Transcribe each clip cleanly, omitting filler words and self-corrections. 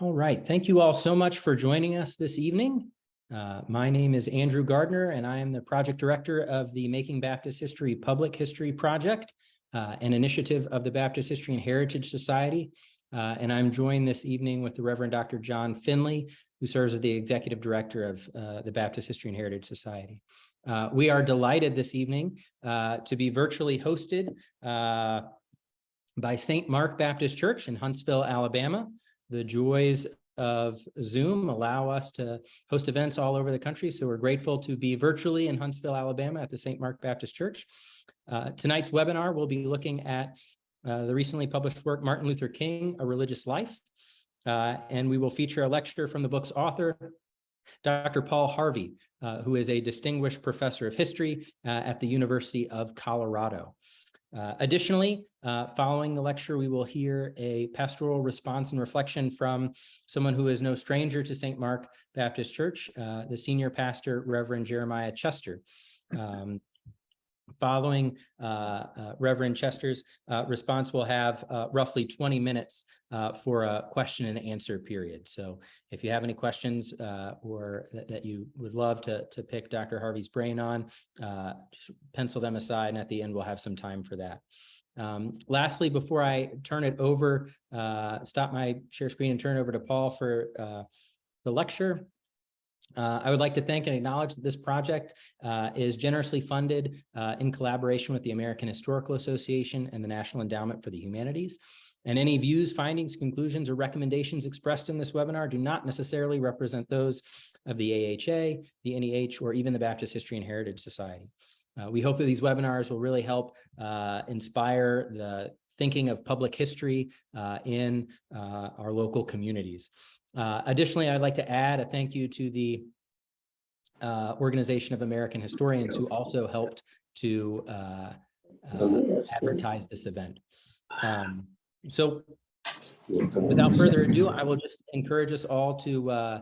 All right. Thank you all so much for joining us this evening. My name is Andrew Gardner, and I am the project director of the Making Baptist History Public History Project, an initiative of the Baptist History and Heritage Society. And I'm joined this evening with the Reverend Dr. John Finley, who serves as the executive director of the Baptist History and Heritage Society. We are delighted this evening to be virtually hosted by St. Mark Baptist Church in Huntsville, Alabama. The joys of Zoom allow us to host events all over the country, so we're grateful to be virtually in Huntsville, Alabama at the St. Mark Baptist Church. Tonight's webinar, we'll be looking at the recently published work, Martin Luther King, A Religious Life, and we will feature a lecture from the book's author, Dr. Paul Harvey, who is a distinguished professor of history at the University of Colorado. Additionally, following the lecture, we will hear a pastoral response and reflection from someone who is no stranger to St. Mark Baptist Church, the senior pastor, Reverend Jeremiah Chester. Following Reverend Chester's response, we'll have roughly 20 minutes for a question and answer period. So if you have any questions or that you would love to pick Dr. Harvey's brain on, just pencil them aside, and at the end we'll have some time for that. Lastly, before I turn it over, stop my share screen and turn it over to Paul for the lecture, I would like to thank and acknowledge that this project is generously funded in collaboration with the American Historical Association and the National Endowment for the Humanities. And any views, findings, conclusions, or recommendations expressed in this webinar do not necessarily represent those of the AHA, the NEH, or even the Baptist History and Heritage Society. We hope that these webinars will really help inspire the thinking of public history in our local communities. Additionally, I'd like to add a thank you to the Organization of American Historians, who also helped to advertise this event. So without further ado, I will just encourage us all to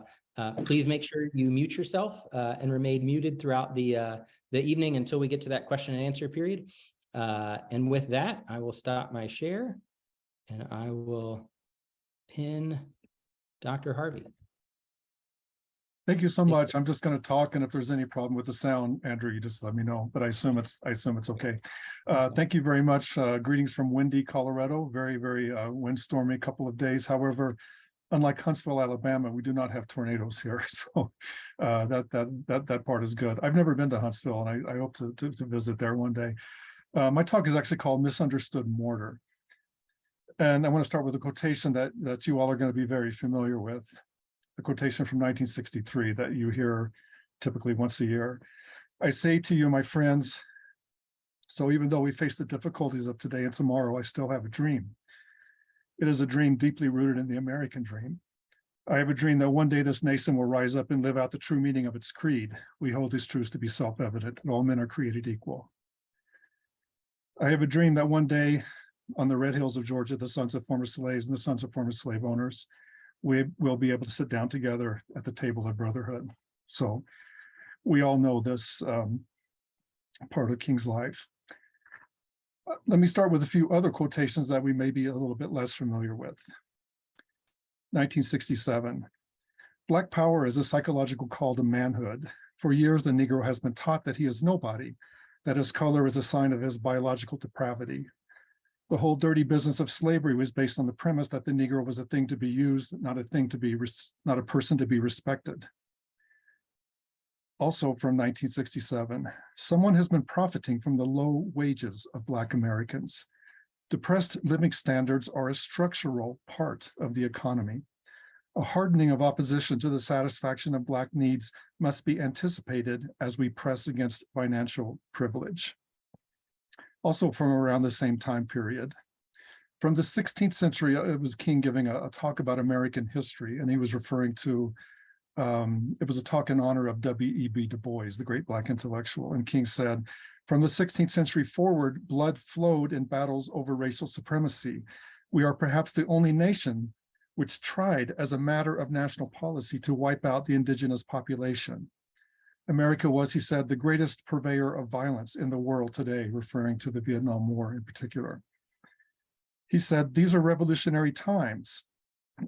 please make sure you mute yourself and remain muted throughout the evening until we get to that question and answer period. And with that, I will stop my share and I will pin Dr. Harvey. Thank you so much. I'm just going to talk, and if there's any problem with the sound, Andrew, you just let me know. But I assume it's okay. Thank you very much. Greetings from windy Colorado. Very, very windstormy couple of days. However, unlike Huntsville, Alabama, we do not have tornadoes here, so that part is good. I've never been to Huntsville, and I hope to visit there one day. My talk is actually called "Misunderstood Mortar," and I want to start with a quotation that you all are going to be very familiar with. A quotation from 1963 that you hear typically once a year. I say to you, my friends, so even though we face the difficulties of today and tomorrow, I still have a dream. It is a dream deeply rooted in the American dream. I have a dream that one day this nation will rise up and live out the true meaning of its creed. We hold these truths to be self-evident, that all men are created equal. I have a dream that one day on the red hills of Georgia, the sons of former slaves and the sons of former slave owners, we will be able to sit down together at the table of brotherhood. So we all know this part of King's life. Let me start with a few other quotations that we may be a little bit less familiar with. 1967, Black power is a psychological call to manhood. For years, the Negro has been taught that he is nobody, that his color is a sign of his biological depravity. The whole dirty business of slavery was based on the premise that the Negro was a thing to be used, not a person to be respected. Also from 1967, someone has been profiting from the low wages of Black Americans. Depressed living standards are a structural part of the economy. A hardening of opposition to the satisfaction of Black needs must be anticipated as we press against financial privilege. Also from around the same time period. From the 16th century, it was King giving a talk about American history, and he was referring to, it was a talk in honor of W.E.B. Du Bois, the great Black intellectual, and King said, from the 16th century forward, blood flowed in battles over racial supremacy. We are perhaps the only nation which tried as a matter of national policy to wipe out the indigenous population. America was, he said, the greatest purveyor of violence in the world today, referring to the Vietnam War in particular. He said, these are revolutionary times.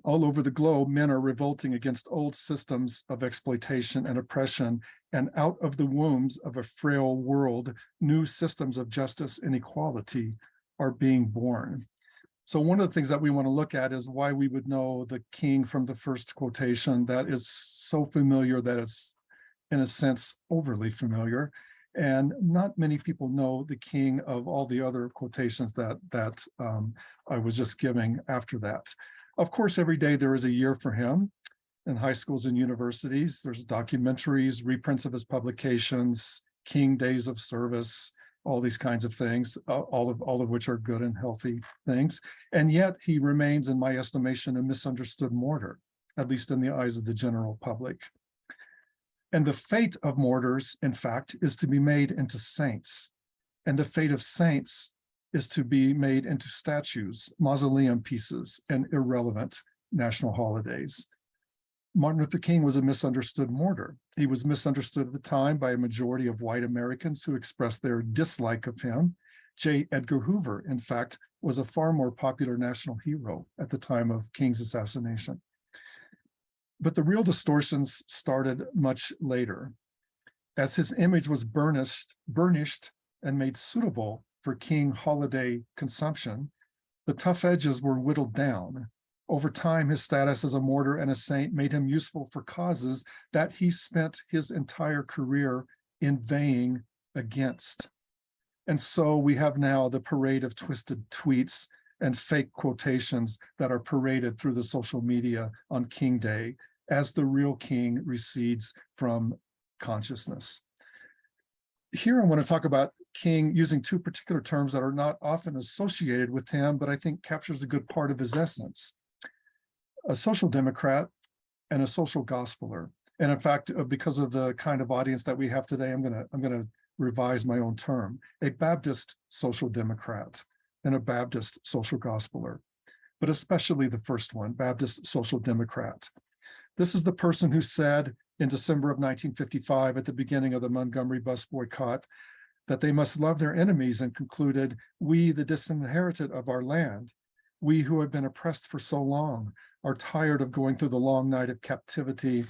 All over the globe, men are revolting against old systems of exploitation and oppression, and out of the wombs of a frail world, new systems of justice and equality are being born. So one of the things that we want to look at is why we would know the king from the first quotation that is so familiar that it's, in a sense, overly familiar. And not many people know the king of all the other quotations that I was just giving after that. Of course, every day there is a year for him in high schools and universities. There's documentaries, reprints of his publications, King Days of Service, all these kinds of things, all of which are good and healthy things. And yet he remains, in my estimation, a misunderstood martyr, at least in the eyes of the general public. And the fate of martyrs, in fact, is to be made into saints. And the fate of saints is to be made into statues, mausoleum pieces, and irrelevant national holidays. Martin Luther King was a misunderstood martyr. He was misunderstood at the time by a majority of white Americans who expressed their dislike of him. J. Edgar Hoover, in fact, was a far more popular national hero at the time of King's assassination. But the real distortions started much later. As his image was burnished and made suitable for King holiday consumption, the tough edges were whittled down. Over time, his status as a martyr and a saint made him useful for causes that he spent his entire career inveighing against. And so we have now the parade of twisted tweets and fake quotations that are paraded through the social media on King Day as the real king recedes from consciousness. Here I want to talk about King using two particular terms that are not often associated with him, but I think captures a good part of his essence: a social democrat and a social gospeler. And in fact, because of the kind of audience that we have today, I'm gonna revise my own term: a Baptist social democrat and a Baptist social gospeler, but especially the first one, Baptist social democrat. This is the person who said in December of 1955, at the beginning of the Montgomery bus boycott, that they must love their enemies, and concluded, "We, the disinherited of our land, we who have been oppressed for so long, are tired of going through the long night of captivity,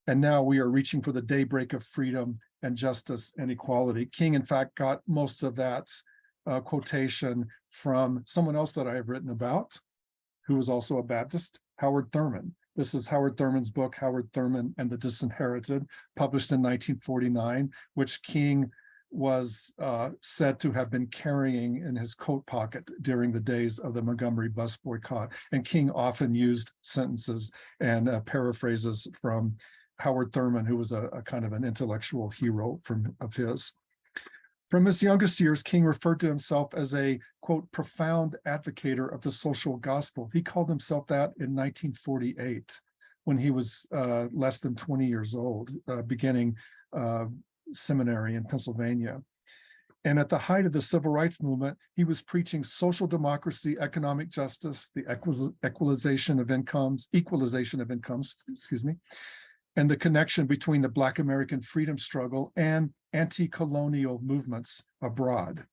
and now we are reaching for the daybreak of freedom and justice and equality." King, in fact, got most of that quotation from someone else that I have written about, who was also a Baptist, Howard Thurman. This is Howard Thurman's book, Howard Thurman and the Disinherited, published in 1949, which King was said to have been carrying in his coat pocket during the days of the Montgomery bus boycott. And King often used sentences and paraphrases from Howard Thurman, who was a kind of an intellectual hero of his. From his youngest years, King referred to himself as a, quote, profound advocator of the social gospel. He called himself that in 1948, when he was less than 20 years old, beginning seminary in Pennsylvania. And at the height of the civil rights movement, he was preaching social democracy, economic justice, the equalization of incomes, and the connection between the Black American freedom struggle and anti-colonial movements abroad.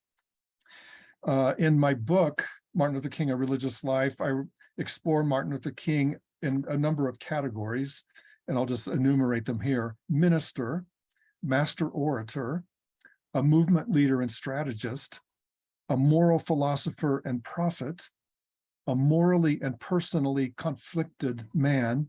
In my book, Martin Luther King, A Religious Life, I explore Martin Luther King in a number of categories, and I'll just enumerate them here: minister, master orator, a movement leader and strategist, a moral philosopher and prophet, a morally and personally conflicted man,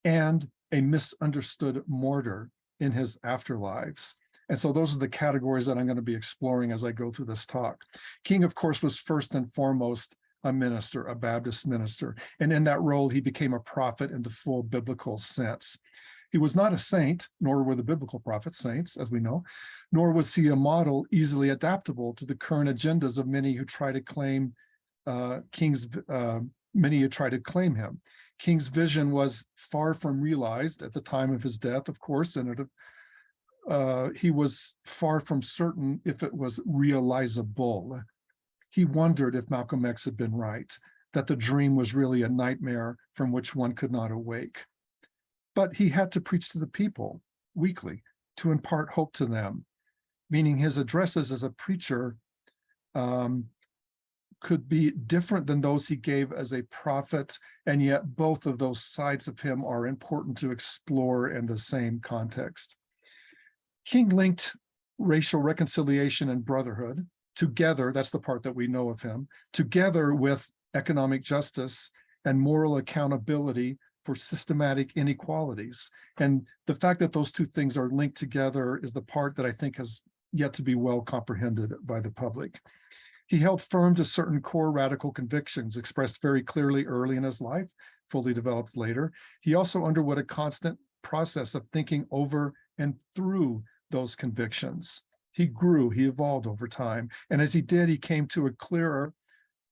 and a misunderstood martyr in his afterlives. And so those are the categories that I'm going to be exploring as I go through this talk. King, of course, was first and foremost a minister, a Baptist minister. And in that role, he became a prophet in the full biblical sense. He was not a saint, nor were the biblical prophets saints, as we know, nor was he a model easily adaptable to the current agendas of many who try to claim him. King's vision was far from realized at the time of his death, of course, and he was far from certain if it was realizable. He wondered if Malcolm X had been right, that the dream was really a nightmare from which one could not awake. But he had to preach to the people weekly to impart hope to them, meaning his addresses as a preacher could be different than those he gave as a prophet, and yet both of those sides of him are important to explore in the same context. King linked racial reconciliation and brotherhood together, that's the part that we know of him, together with economic justice and moral accountability for systematic inequalities. And the fact that those two things are linked together is the part that I think has yet to be well comprehended by the public. He held firm to certain core radical convictions expressed very clearly early in his life, fully developed later. He also underwent a constant process of thinking over and through those convictions. He grew, he evolved over time. And as he did, he came to a clearer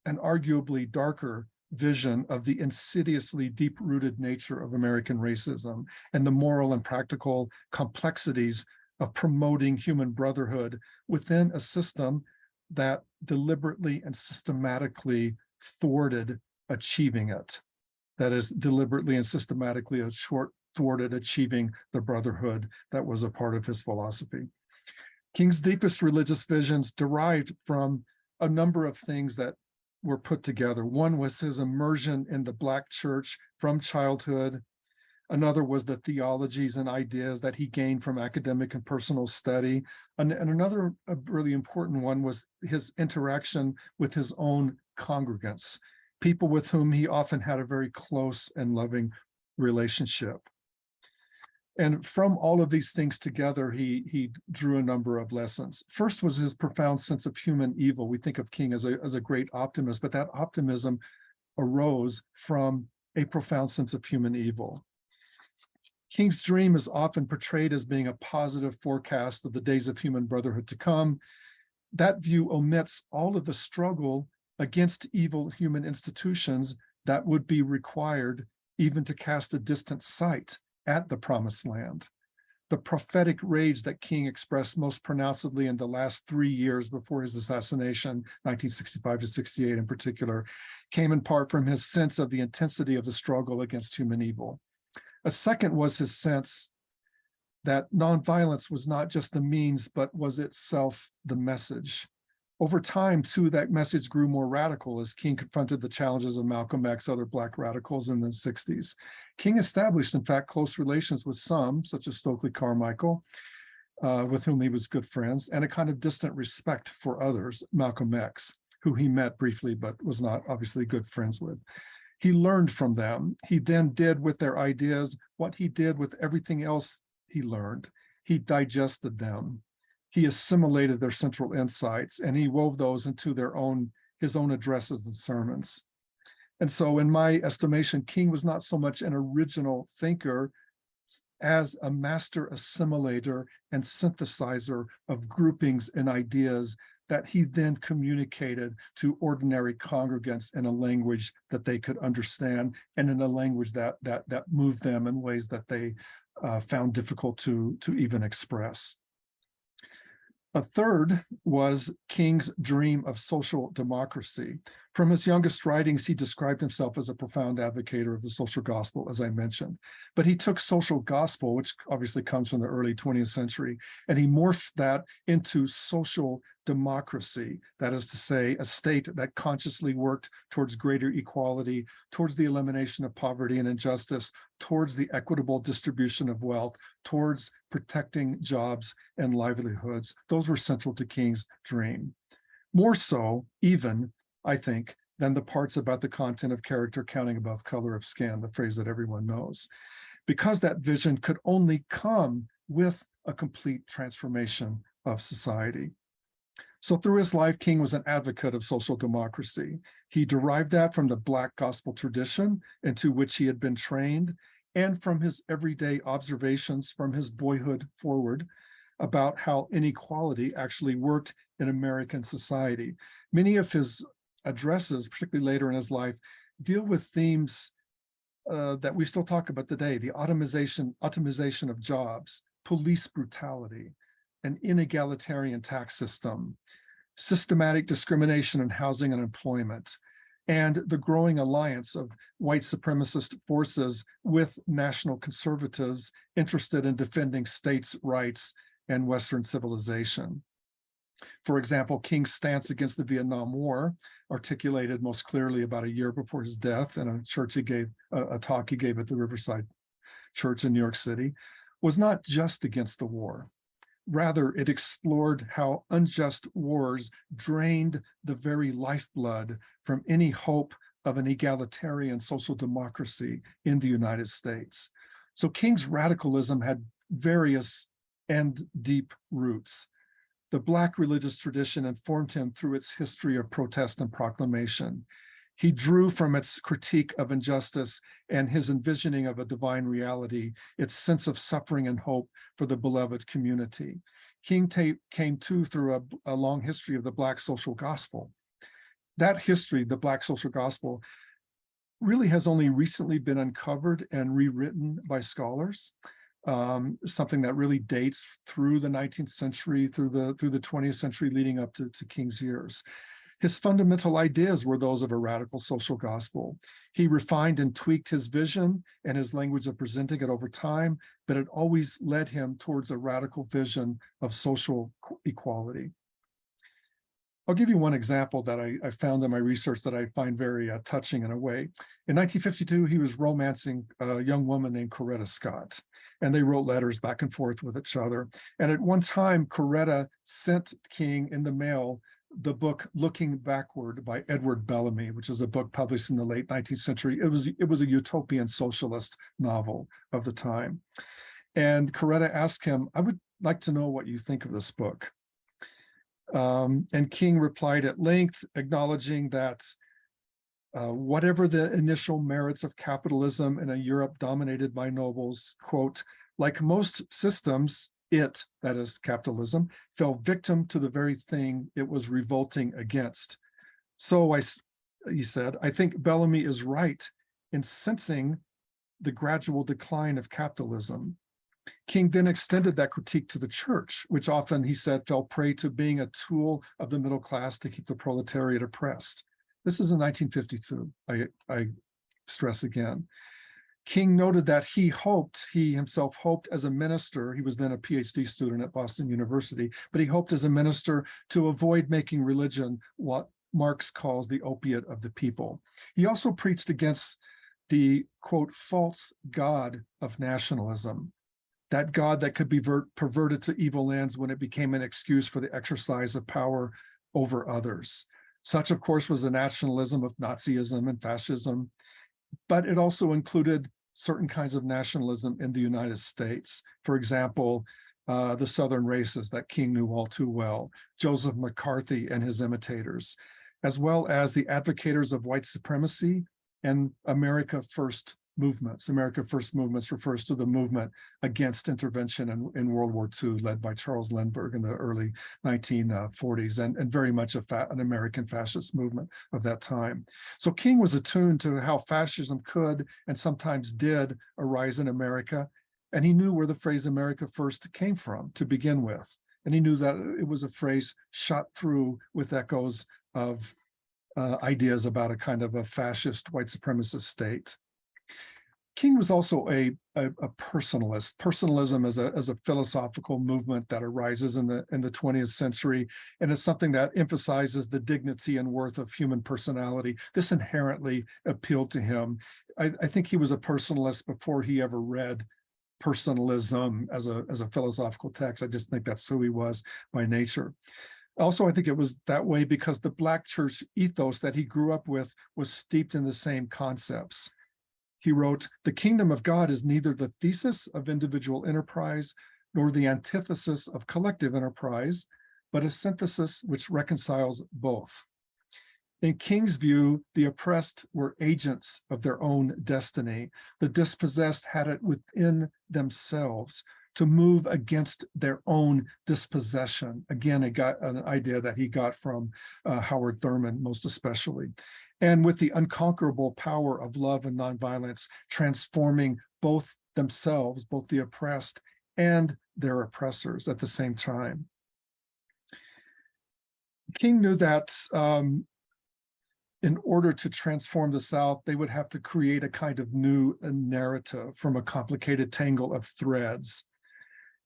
and arguably darker vision of the insidiously deep-rooted nature of American racism and the moral and practical complexities of promoting human brotherhood within a system that deliberately and systematically thwarted achieving it. That is, deliberately and systematically thwarted achieving the brotherhood that was a part of his philosophy. King's deepest religious visions derived from a number of things that were put together. One was his immersion in the Black church from childhood. Another was the theologies and ideas that he gained from academic and personal study. And another really important one was his interaction with his own congregants, people with whom he often had a very close and loving relationship. And from all of these things together, he drew a number of lessons. First was his profound sense of human evil. We think of King as a great optimist, but that optimism arose from a profound sense of human evil. King's dream is often portrayed as being a positive forecast of the days of human brotherhood to come. That view omits all of the struggle against evil human institutions that would be required even to cast a distant sight at the promised land. The prophetic rage that King expressed most pronouncedly in the last 3 years before his assassination, 1965 to 68 in particular, came in part from his sense of the intensity of the struggle against human evil. A second was his sense that nonviolence was not just the means, but was itself the message. Over time, too, that message grew more radical as King confronted the challenges of Malcolm X, other Black radicals in the 60s. King established, in fact, close relations with some, such as Stokely Carmichael, with whom he was good friends, and a kind of distant respect for others, Malcolm X, who he met briefly but was not obviously good friends with. He learned from them. He then did with their ideas what he did with everything else he learned. He digested them. He assimilated their central insights, and he wove those into his own addresses and sermons. And so in my estimation, King was not so much an original thinker as a master assimilator and synthesizer of groupings and ideas that he then communicated to ordinary congregants in a language that they could understand and in a language that moved them in ways that they found difficult to even express. A third was King's dream of social democracy. From his youngest writings, he described himself as a profound advocator of the social gospel, as I mentioned. But he took social gospel, which obviously comes from the early 20th century, and he morphed that into social democracy. That is to say, a state that consciously worked towards greater equality, towards the elimination of poverty and injustice, towards the equitable distribution of wealth, towards protecting jobs and livelihoods. Those were central to King's dream. More so, even, I think, than the parts about the content of character counting above color of skin, the phrase that everyone knows, because that vision could only come with a complete transformation of society. So through his life, King was an advocate of social democracy. He derived that from the Black gospel tradition into which he had been trained, and from his everyday observations from his boyhood forward about how inequality actually worked in American society. Many of his addresses, particularly later in his life, deal with themes that we still talk about today: the automation of jobs, police brutality, an inegalitarian tax system, systematic discrimination in housing and employment, and the growing alliance of white supremacist forces with national conservatives interested in defending states' rights and Western civilization. For example, King's stance against the Vietnam War, articulated most clearly about a year before his death in a church he gave, a talk he gave at the Riverside Church in New York City, was not just against the war. Rather, it explored how unjust wars drained the very lifeblood from any hope of an egalitarian social democracy in the United States. So King's radicalism had various and deep roots. The Black religious tradition informed him through its history of protest and proclamation. He drew from its critique of injustice and his envisioning of a divine reality, its sense of suffering and hope for the beloved community. King came too through a long history of the Black social gospel. That history, the Black social gospel, really has only recently been uncovered and rewritten by scholars. Something that really dates through the 19th century, through the 20th century, leading up to King's years. His fundamental ideas were those of a radical social gospel. He refined and tweaked his vision and his language of presenting it over time, but it always led him towards a radical vision of social equality. I'll give you one example that I found in my research that I find very touching in a way. In 1952, he was romancing a young woman named Coretta Scott, and they wrote letters back and forth with each other. And at one time, Coretta sent King in the mail the book Looking Backward by Edward Bellamy, which is a book published in the late 19th century. It was a utopian socialist novel of the time. And Coretta asked him, "I would like to know what you think of this book." And King replied at length, acknowledging that whatever the initial merits of capitalism in a Europe dominated by nobles, quote, "like most systems, it," that is capitalism, "fell victim to the very thing it was revolting against. So he said, I think Bellamy is right in sensing the gradual decline of capitalism." King then extended that critique to the church, which often, he said, fell prey to being a tool of the middle class to keep the proletariat oppressed. This is in 1952, I stress again. King noted that he himself hoped as a minister, he was then a PhD student at Boston University, but he hoped as a minister to avoid making religion what Marx calls the opiate of the people. He also preached against the, quote, false god of nationalism, that God that could be perverted to evil ends when it became an excuse for the exercise of power over others. Such, of course, was the nationalism of Nazism and fascism, but it also included certain kinds of nationalism in the United States. For example, the Southern races that King knew all too well, Joseph McCarthy and his imitators, as well as the advocators of white supremacy and America First movements. America First movements refers to the movement against intervention in World War II, led by Charles Lindbergh in the early 1940s, and very much an American fascist movement of that time. So King was attuned to how fascism could and sometimes did arise in America, and he knew where the phrase America First came from to begin with. And he knew that it was a phrase shot through with echoes of ideas about a kind of a fascist white supremacist state. King was also a personalist. Personalism as a philosophical movement that arises in the 20th century, and it's something that emphasizes the dignity and worth of human personality. This inherently appealed to him. I think he was a personalist before he ever read personalism as a philosophical text. I just think that's who he was by nature. Also, I think it was that way because the Black church ethos that he grew up with was steeped in the same concepts. He wrote, "The kingdom of God is neither the thesis of individual enterprise nor the antithesis of collective enterprise, but a synthesis which reconciles both." In King's view, the oppressed were agents of their own destiny. The dispossessed had it within themselves to move against their own dispossession. Again, it got an idea that he got from Howard Thurman, most especially. And with the unconquerable power of love and nonviolence, transforming both themselves, both the oppressed and their oppressors at the same time. King knew that in order to transform the South, they would have to create a kind of new narrative from a complicated tangle of threads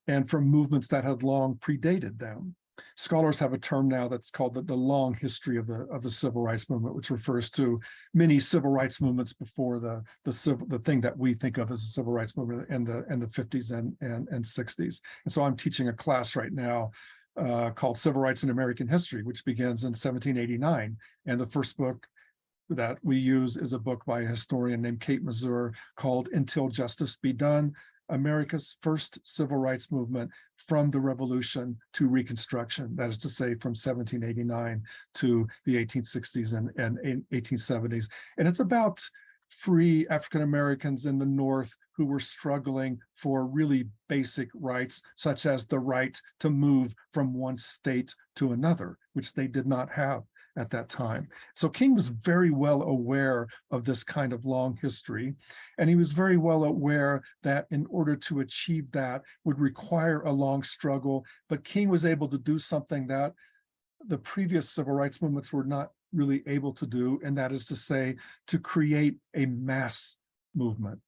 and from movements that had long predated them. Scholars have a term now that's called the long history of the civil rights movement, which refers to many civil rights movements before the thing that we think of as the civil rights movement in the 50s and 60s. And so I'm teaching a class right now called Civil Rights in American History, which begins in 1789. And the first book that we use is a book by a historian named Kate Mazur called Until Justice Be Done: America's First Civil Rights Movement from the Revolution to Reconstruction. That is to say, from 1789 to the 1860s and 1870s. And it's about free African Americans in the North who were struggling for really basic rights, such as the right to move from one state to another, which they did not have at that time. So King was very well aware of this kind of long history, and he was very well aware that in order to achieve that would require a long struggle, but King was able to do something that the previous civil rights movements were not really able to do, and that is to say, to create a mass movement,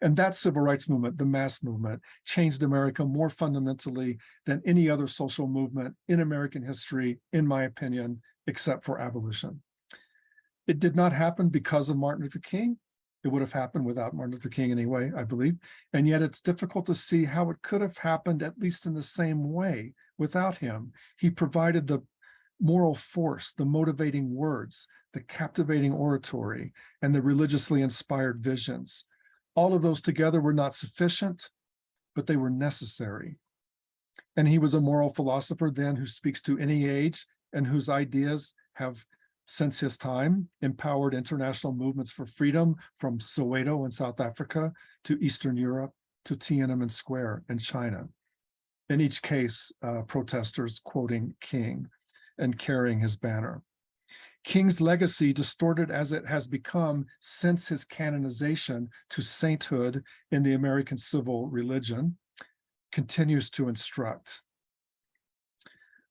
And that civil rights movement, the mass movement, changed America more fundamentally than any other social movement in American history, in my opinion, except for abolition. It did not happen because of Martin Luther King. It would have happened without Martin Luther King anyway, I believe. And yet it's difficult to see how it could have happened, at least in the same way, without him. He provided the moral force, the motivating words, the captivating oratory, and the religiously inspired visions. All of those together were not sufficient, but they were necessary. And he was a moral philosopher then who speaks to any age and whose ideas have, since his time, empowered international movements for freedom, from Soweto in South Africa to Eastern Europe to Tiananmen Square in China. In each case, protesters quoting King and carrying his banner. King's legacy, distorted as it has become since his canonization to sainthood in the American civil religion, continues to instruct.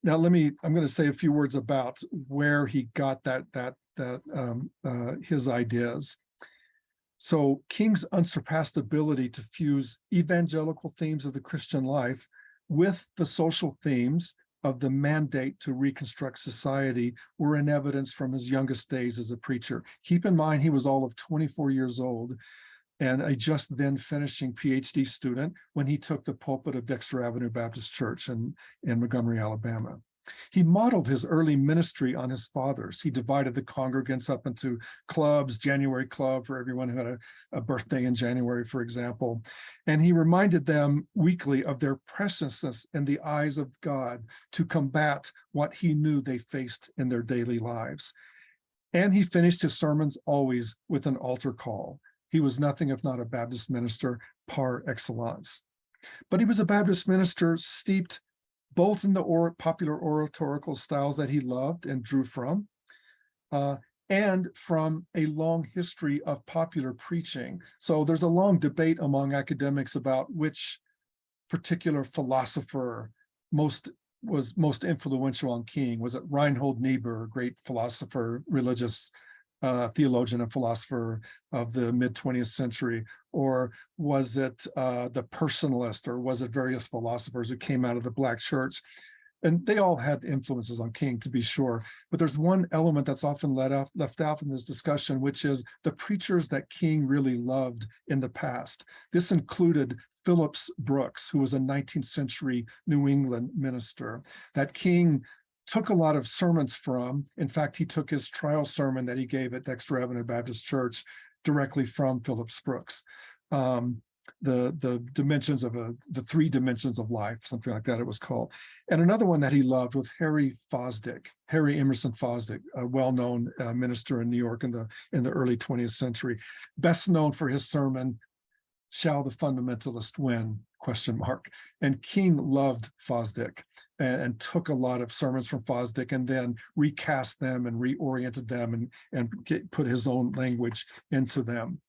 Now, I'm going to say a few words about where he got his ideas. So King's unsurpassed ability to fuse evangelical themes of the Christian life with the social themes of the mandate to reconstruct society were in evidence from his youngest days as a preacher. Keep in mind, he was all of 24 years old and a just then finishing PhD student when he took the pulpit of Dexter Avenue Baptist Church in Montgomery, Alabama. He modeled his early ministry on his father's. He divided the congregants up into clubs, January Club for everyone who had a birthday in January, for example. And he reminded them weekly of their preciousness in the eyes of God to combat what he knew they faced in their daily lives. And he finished his sermons always with an altar call. He was nothing if not a Baptist minister par excellence. But he was a Baptist minister steeped both in the popular oratorical styles that he loved and drew from, and from a long history of popular preaching. So there's a long debate among academics about which particular philosopher was most influential on King. Was it Reinhold Niebuhr, great philosopher, religious theologian and philosopher of the mid-20th century, or was it the personalist, or was it various philosophers who came out of the Black church? And they all had influences on King, to be sure. But there's one element that's often left out in this discussion, which is the preachers that King really loved in the past. This included Phillips Brooks, who was a 19th century New England minister, that King took a lot of sermons from. In fact, he took his trial sermon that he gave at Dexter Avenue Baptist Church directly from Phillips Brooks. The dimensions of the 3 dimensions of life, something like that it was called. And another one that he loved was Harry Emerson Fosdick, a well-known minister in New York in the early 20th century, best known for his sermon, "Shall the Fundamentalist Win?" ? And King loved Fosdick and took a lot of sermons from Fosdick and then recast them and reoriented them and put his own language into them.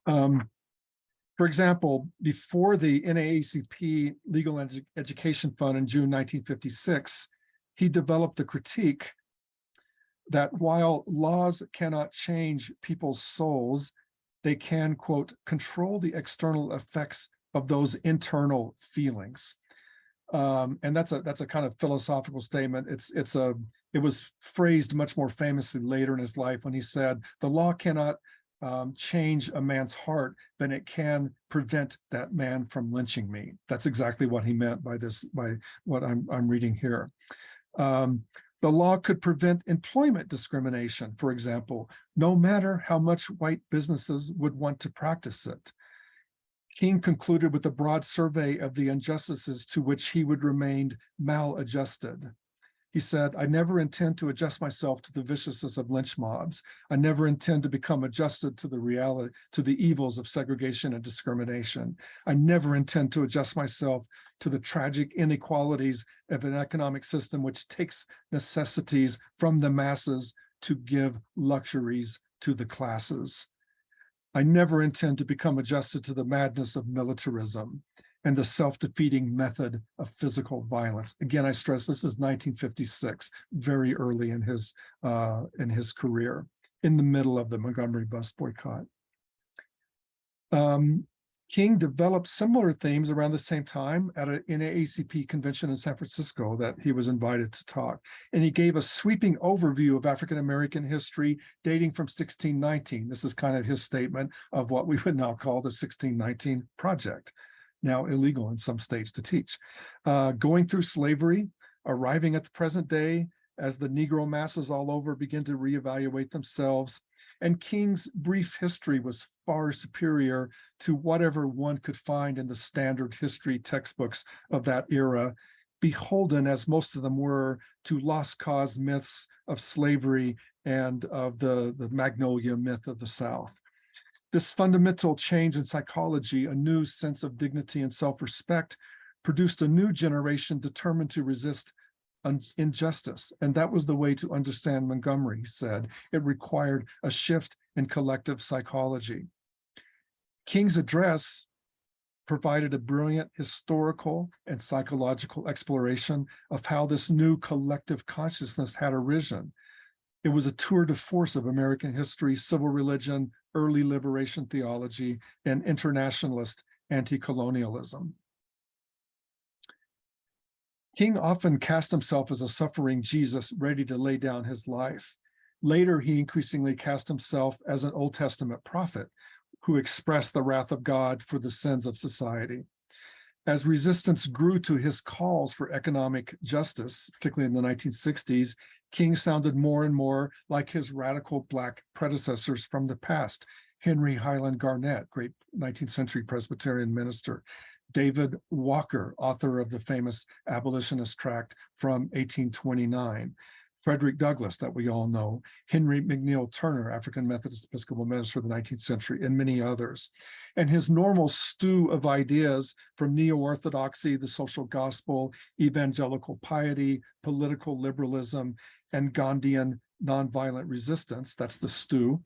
For example, before the NAACP Legal Education Fund in June 1956, he developed the critique that while laws cannot change people's souls, they can, quote, control the external effects of those internal feelings. And that's a kind of philosophical statement. It was phrased much more famously later in his life when he said, "The law cannot change a man's heart, but it can prevent that man from lynching me." That's exactly what he meant by what I'm reading here. The law could prevent employment discrimination, for example, no matter how much white businesses would want to practice it. King concluded with a broad survey of the injustices to which he would remain maladjusted. He said, "I never intend to adjust myself to the viciousness of lynch mobs. I never intend to become adjusted to the evils of segregation and discrimination. I never intend to adjust myself to the tragic inequalities of an economic system which takes necessities from the masses to give luxuries to the classes. I never intend to become adjusted to the madness of militarism and the self-defeating method of physical violence." Again, I stress this is 1956, very early in his career, in the middle of the Montgomery bus boycott. King developed similar themes around the same time at an NAACP convention in San Francisco that he was invited to talk. And he gave a sweeping overview of African-American history dating from 1619. This is kind of his statement of what we would now call the 1619 Project, now illegal in some states to teach. Going through slavery, arriving at the present day as the Negro masses all over begin to reevaluate themselves. And King's brief history was far superior to whatever one could find in the standard history textbooks of that era, beholden, as most of them were, to lost cause myths of slavery and of the Magnolia myth of the South. This fundamental change in psychology, a new sense of dignity and self-respect, produced a new generation determined to resist injustice. And that was the way to understand Montgomery, he said. It required a shift in collective psychology. King's address provided a brilliant historical and psychological exploration of how this new collective consciousness had arisen. It was a tour de force of American history, civil religion, early liberation theology, and internationalist anti-colonialism. King often cast himself as a suffering Jesus ready to lay down his life. Later, he increasingly cast himself as an Old Testament prophet who expressed the wrath of God for the sins of society. As resistance grew to his calls for economic justice, particularly in the 1960s, King sounded more and more like his radical Black predecessors from the past. Henry Highland Garnett, great 19th century Presbyterian minister. David Walker, author of the famous abolitionist tract from 1829. Frederick Douglass, that we all know. Henry McNeil Turner, African Methodist Episcopal minister of the 19th century, and many others. And his normal stew of ideas from neo-orthodoxy, the social gospel, evangelical piety, political liberalism, and Gandhian nonviolent resistance, that's the stew,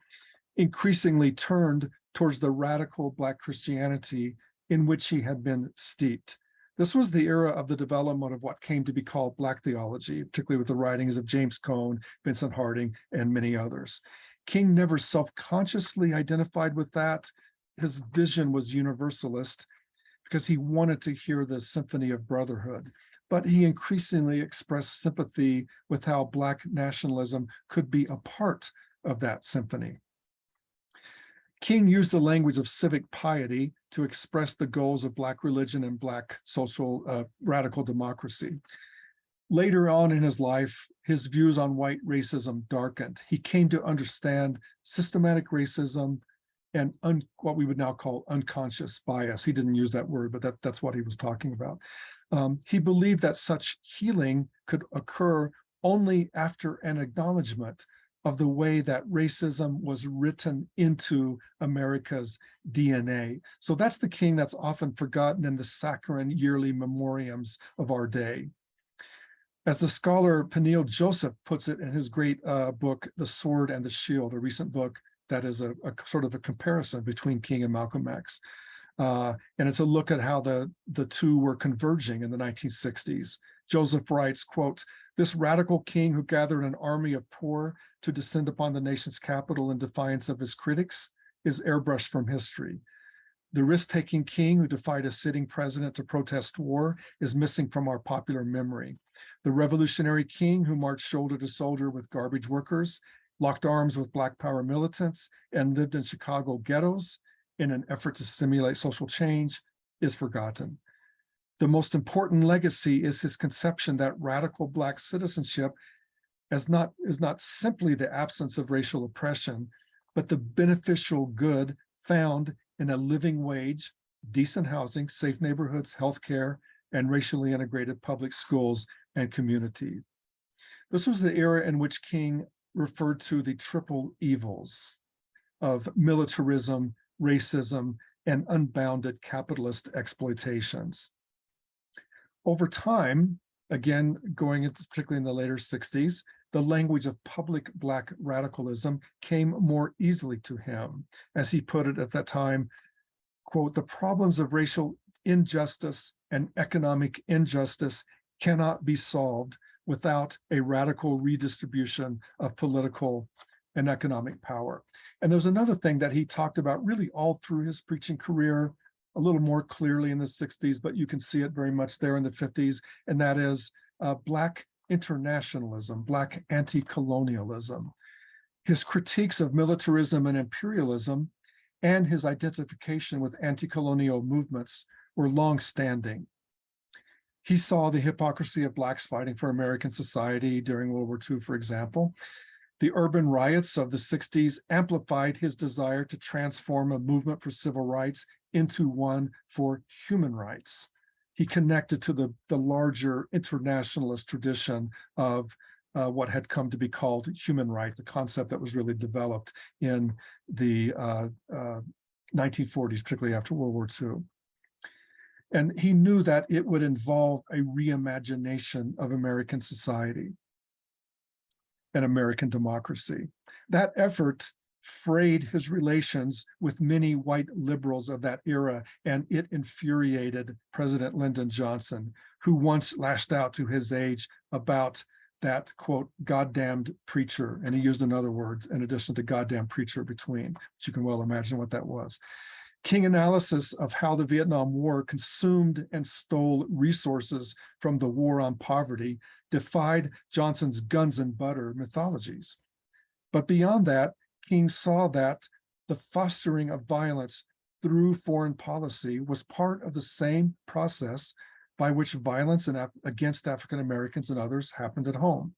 increasingly turned towards the radical Black Christianity in which he had been steeped. This was the era of the development of what came to be called Black theology, particularly with the writings of James Cone, Vincent Harding, and many others. King never self-consciously identified with that. His vision was universalist because he wanted to hear the symphony of brotherhood, but he increasingly expressed sympathy with how Black nationalism could be a part of that symphony. King used the language of civic piety to express the goals of Black religion and Black social radical democracy. Later on in his life, his views on white racism darkened. He came to understand systematic racism and what we would now call unconscious bias. He didn't use that word, but that's what he was talking about. He believed that such healing could occur only after an acknowledgement of the way that racism was written into America's DNA. So that's the King that's often forgotten in the saccharine yearly memoriams of our day. As the scholar Peniel Joseph puts it in his great book, The Sword and the Shield, a recent book that is a sort of a comparison between King and Malcolm X. And it's a look at how the two were converging in the 1960s. Joseph writes, quote, "This radical king who gathered an army of poor to descend upon the nation's capital in defiance of his critics is airbrushed from history. The risk-taking king who defied a sitting president to protest war is missing from our popular memory. The revolutionary king who marched shoulder to shoulder with garbage workers, locked arms with Black Power militants, and lived in Chicago ghettos in an effort to stimulate social change is forgotten. The most important legacy is his conception that radical Black citizenship is not simply the absence of racial oppression, but the beneficial good found in a living wage, decent housing, safe neighborhoods, healthcare, and racially integrated public schools and community. This was the era in which King referred to the triple evils of militarism, racism, and unbounded capitalist exploitations. Over time, again, going into particularly in the later 60s, the language of public Black radicalism came more easily to him. As he put it at that time, quote, "The problems of racial injustice and economic injustice cannot be solved without a radical redistribution of political and economic power." And there's another thing that he talked about really all through his preaching career, a little more clearly in the 60s, but you can see it very much there in the 50s, and that is Black internationalism, Black anti-colonialism. His critiques of militarism and imperialism and his identification with anti-colonial movements were long-standing. He saw the hypocrisy of Blacks fighting for American society during World War II, for example. The urban riots of the 60s amplified his desire to transform a movement for civil rights into one for human rights. He connected to the larger internationalist tradition of what had come to be called human right, the concept that was really developed in the 1940s, particularly after World War II. And he knew that it would involve a reimagination of American society and American democracy. That effort frayed his relations with many white liberals of that era, and it infuriated President Lyndon Johnson, who once lashed out to his age about that, quote, "goddamned preacher," and he used another words in addition to "goddamn preacher" between, which you can well imagine what that was. King analysis of how the Vietnam War consumed and stole resources from the war on poverty defied Johnson's guns and butter mythologies. But beyond that, King saw that the fostering of violence through foreign policy was part of the same process by which violence against African Americans and others happened at home.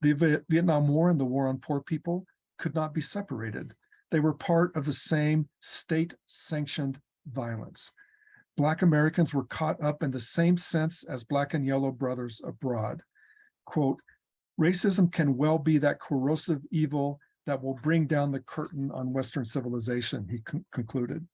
The Vietnam War and the war on poor people could not be separated. They were part of the same state-sanctioned violence. Black Americans were caught up in the same sense as Black and yellow brothers abroad. Quote, "Racism can well be that corrosive evil that will bring down the curtain on Western civilization," he concluded.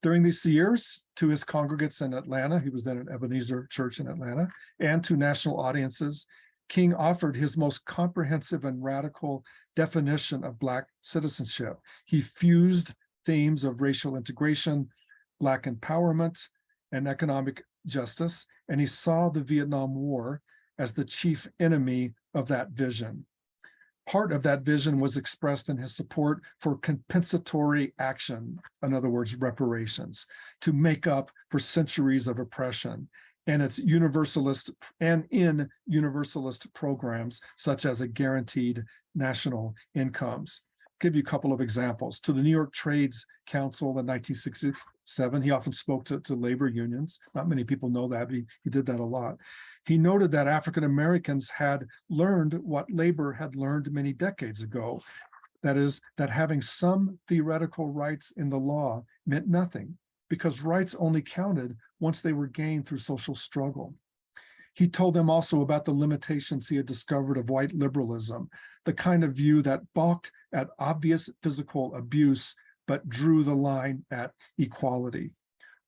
During these years, to his congregates in Atlanta, he was then at Ebenezer Church in Atlanta, and to national audiences, King offered his most comprehensive and radical definition of Black citizenship. He fused themes of racial integration, Black empowerment, and economic justice, and he saw the Vietnam War as the chief enemy of that vision. Part of that vision was expressed in his support for compensatory action, in other words, reparations, to make up for centuries of oppression, and its universalist programs, such as a guaranteed national incomes. I'll give you a couple of examples. To the New York Trades Council in 1967, he often spoke to labor unions. Not many people know that, but he did that a lot. He noted that African Americans had learned what labor had learned many decades ago. That is, that having some theoretical rights in the law meant nothing, because rights only counted once they were gained through social struggle. He told them also about the limitations he had discovered of white liberalism, the kind of view that balked at obvious physical abuse, but drew the line at equality.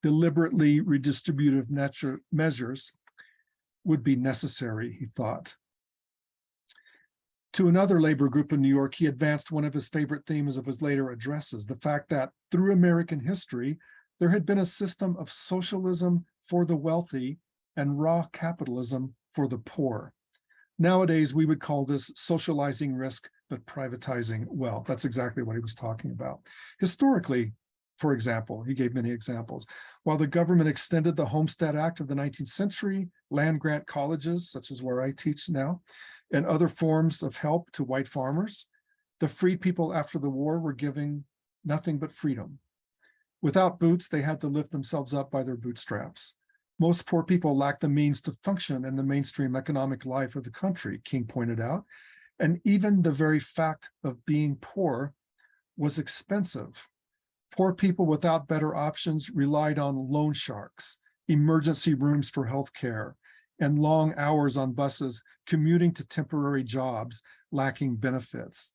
Deliberately redistributive measures would be necessary, he thought. To another labor group in New York, he advanced one of his favorite themes of his later addresses, the fact that through American history, there had been a system of socialism for the wealthy and raw capitalism for the poor. Nowadays, we would call this socializing risk, but privatizing wealth. That's exactly what he was talking about. Historically, For example, he gave many examples. While the government extended the Homestead Act of the 19th century, land grant colleges, such as where I teach now, and other forms of help to white farmers, the free people after the war were giving nothing but freedom. Without boots, they had to lift themselves up by their bootstraps. Most poor people lacked the means to function in the mainstream economic life of the country, King pointed out. And even the very fact of being poor was expensive. Poor people without better options relied on loan sharks, emergency rooms for health care, and long hours on buses commuting to temporary jobs lacking benefits.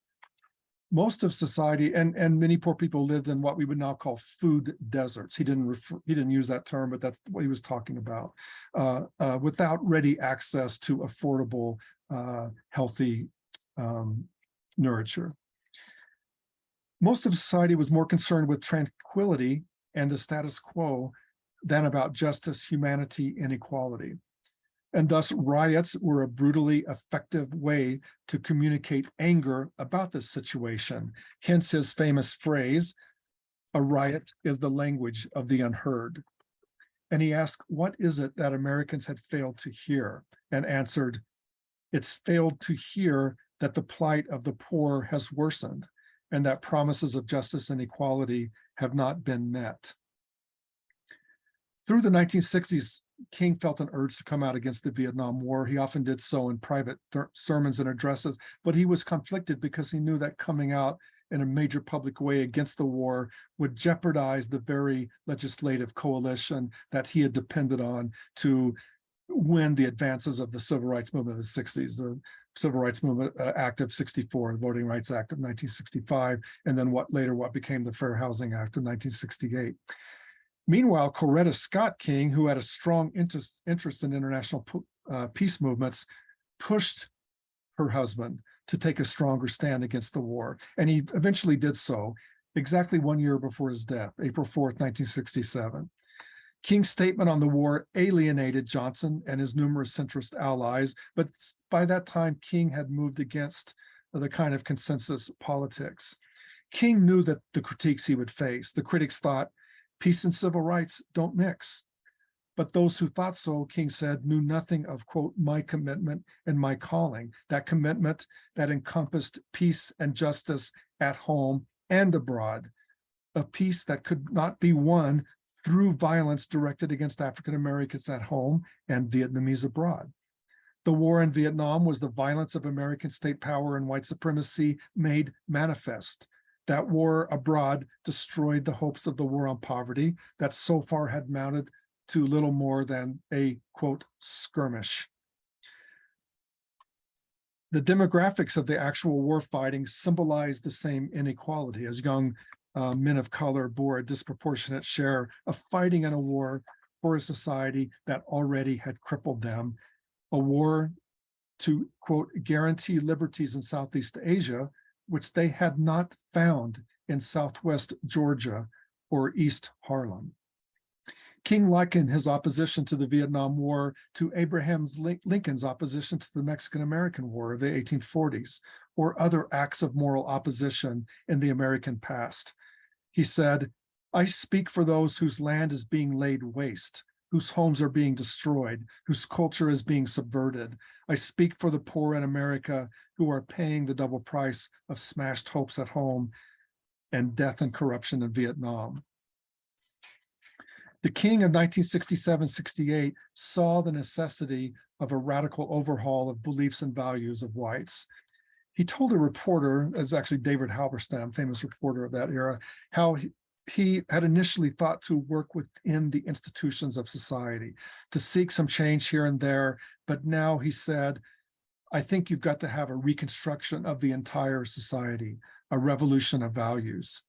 Most of society and many poor people lived in what we would now call food deserts. He didn't use that term, but that's what he was talking about. Without ready access to affordable, healthy nurture. Most of society was more concerned with tranquility and the status quo than about justice, humanity, and equality. And thus riots were a brutally effective way to communicate anger about this situation. Hence his famous phrase, "A riot is the language of the unheard." And he asked, what is it that Americans had failed to hear? And answered, it's failed to hear that the plight of the poor has worsened and that promises of justice and equality have not been met. Through the 1960s, King felt an urge to come out against the Vietnam War. He often did so in private sermons and addresses, but he was conflicted because he knew that coming out in a major public way against the war would jeopardize the very legislative coalition that he had depended on to win the advances of the Civil Rights Movement of the 60s, the Civil Rights Movement Act of 64, the Voting Rights Act of 1965, and then what became the Fair Housing Act of 1968. Meanwhile, Coretta Scott King, who had a strong interest in international peace movements, pushed her husband to take a stronger stand against the war. And he eventually did so exactly 1 year before his death, April 4th, 1967. King's statement on the war alienated Johnson and his numerous centrist allies, but by that time, King had moved against the kind of consensus politics. King knew that the critiques he would face. The critics thought, peace and civil rights don't mix. But those who thought so, King said, knew nothing of, quote, my commitment and my calling, that commitment that encompassed peace and justice at home and abroad, a peace that could not be won through violence directed against African Americans at home and Vietnamese abroad. The war in Vietnam was the violence of American state power and white supremacy made manifest. That war abroad destroyed the hopes of the war on poverty that so far had mounted to little more than a, quote, skirmish. The demographics of the actual war fighting symbolized the same inequality as young men of color bore a disproportionate share of fighting in a war for a society that already had crippled them, a war to, quote, guarantee liberties in Southeast Asia, which they had not found in Southwest Georgia or East Harlem. King likened his opposition to the Vietnam War to Abraham Lincoln's opposition to the Mexican-American War of the 1840s, or other acts of moral opposition in the American past. He said, I speak for those whose land is being laid waste, whose homes are being destroyed, whose culture is being subverted. I speak for the poor in America who are paying the double price of smashed hopes at home and death and corruption in Vietnam. The King of 1967-68 saw the necessity of a radical overhaul of beliefs and values of whites. He told a reporter, as actually David Halberstam, famous reporter of that era, how he had initially thought to work within the institutions of society, to seek some change here and there, but now he said, I think you've got to have a reconstruction of the entire society, a revolution of values.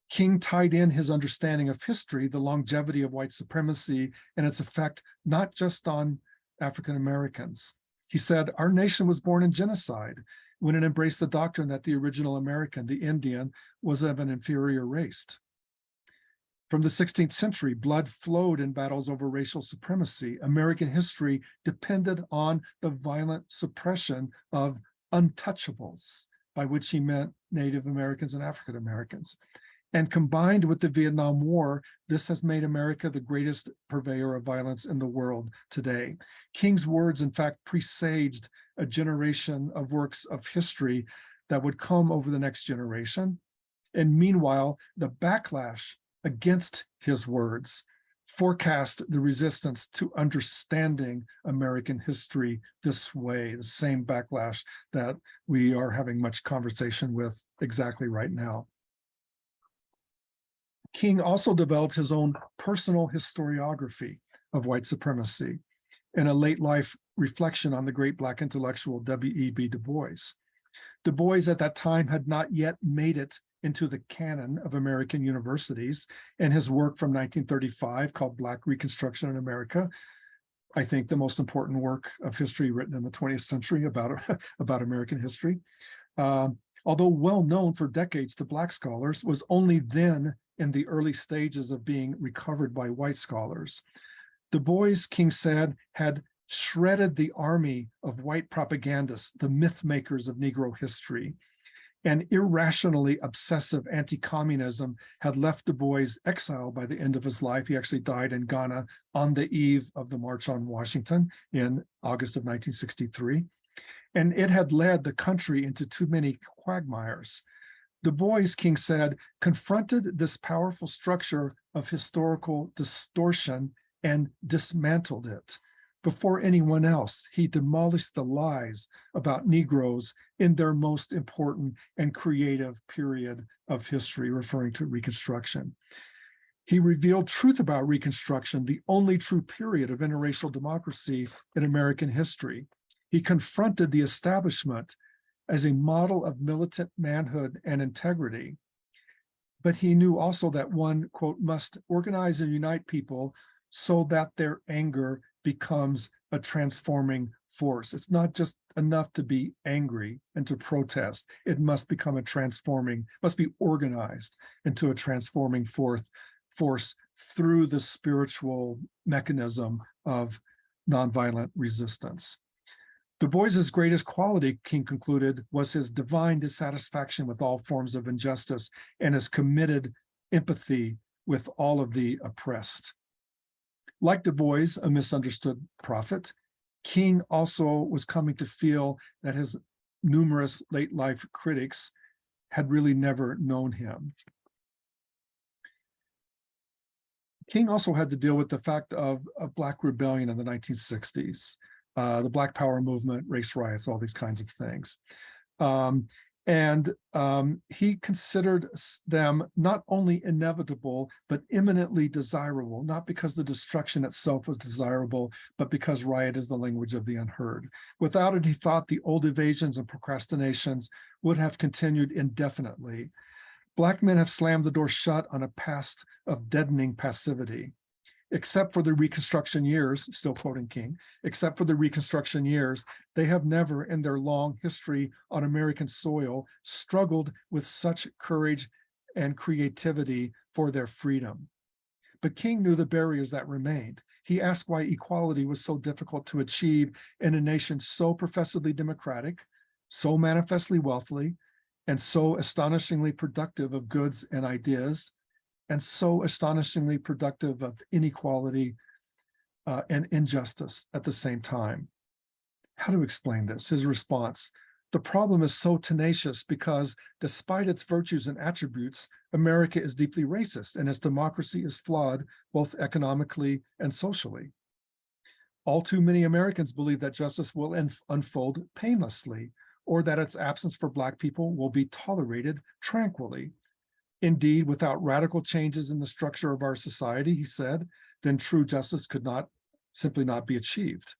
King tied in his understanding of history, the longevity of white supremacy, and its effect not just on African Americans. He said, our nation was born in genocide when it embraced the doctrine that the original American, the Indian, was of an inferior race. From the 16th century, blood flowed in battles over racial supremacy. American history depended on the violent suppression of untouchables, by which he meant Native Americans and African Americans. And combined with the Vietnam War, this has made America the greatest purveyor of violence in the world today. King's words, in fact, presaged a generation of works of history that would come over the next generation. And meanwhile, the backlash against his words forecast the resistance to understanding American history this way, the same backlash that we are having much conversation with exactly right now. King also developed his own personal historiography of white supremacy in a late life reflection on the great Black intellectual W.E.B. Du Bois. Du Bois at that time had not yet made it into the canon of American universities, and his work from 1935 called Black Reconstruction in America, I think the most important work of history written in the 20th century about American history, although well known for decades to Black scholars, was only then in the early stages of being recovered by white scholars. Du Bois, King said, had shredded the army of white propagandists, the myth makers of Negro history, and irrationally obsessive anti-communism had left Du Bois exiled by the end of his life. He actually died in Ghana on the eve of the March on Washington in August of 1963. And it had led the country into too many quagmires. Du Bois, King said, confronted this powerful structure of historical distortion and dismantled it. Before anyone else, he demolished the lies about Negroes in their most important and creative period of history, referring to Reconstruction. He revealed truth about Reconstruction, the only true period of interracial democracy in American history. He confronted the establishment as a model of militant manhood and integrity. But he knew also that one, quote, must organize and unite people so that their anger becomes a transforming force. It's not just enough to be angry and to protest. It must become must be organized into a transforming force through the spiritual mechanism of nonviolent resistance. Du Bois's greatest quality, King concluded, was his divine dissatisfaction with all forms of injustice and his committed empathy with all of the oppressed. Like Du Bois, a misunderstood prophet, King also was coming to feel that his numerous late life critics had really never known him. King also had to deal with the fact of Black rebellion in the 1960s, the Black Power movement, race riots, all these kinds of things. He considered them not only inevitable, but imminently desirable, not because the destruction itself was desirable, but because riot is the language of the unheard. Without it, he thought the old evasions and procrastinations would have continued indefinitely. Black men have slammed the door shut on a past of deadening passivity. Except for the Reconstruction years, still quoting King, except for the Reconstruction years, they have never in their long history on American soil struggled with such courage and creativity for their freedom. But King knew the barriers that remained. He asked why equality was so difficult to achieve in a nation so professedly democratic, so manifestly wealthy, and so astonishingly productive of goods and ideas, and so astonishingly productive of inequality and injustice at the same time. How to explain this? His response: the problem is so tenacious because despite its virtues and attributes, America is deeply racist and its democracy is flawed both economically and socially. All too many Americans believe that justice will unfold painlessly, or that its absence for Black people will be tolerated tranquilly. Indeed, without radical changes in the structure of our society, he said, then true justice could simply not be achieved.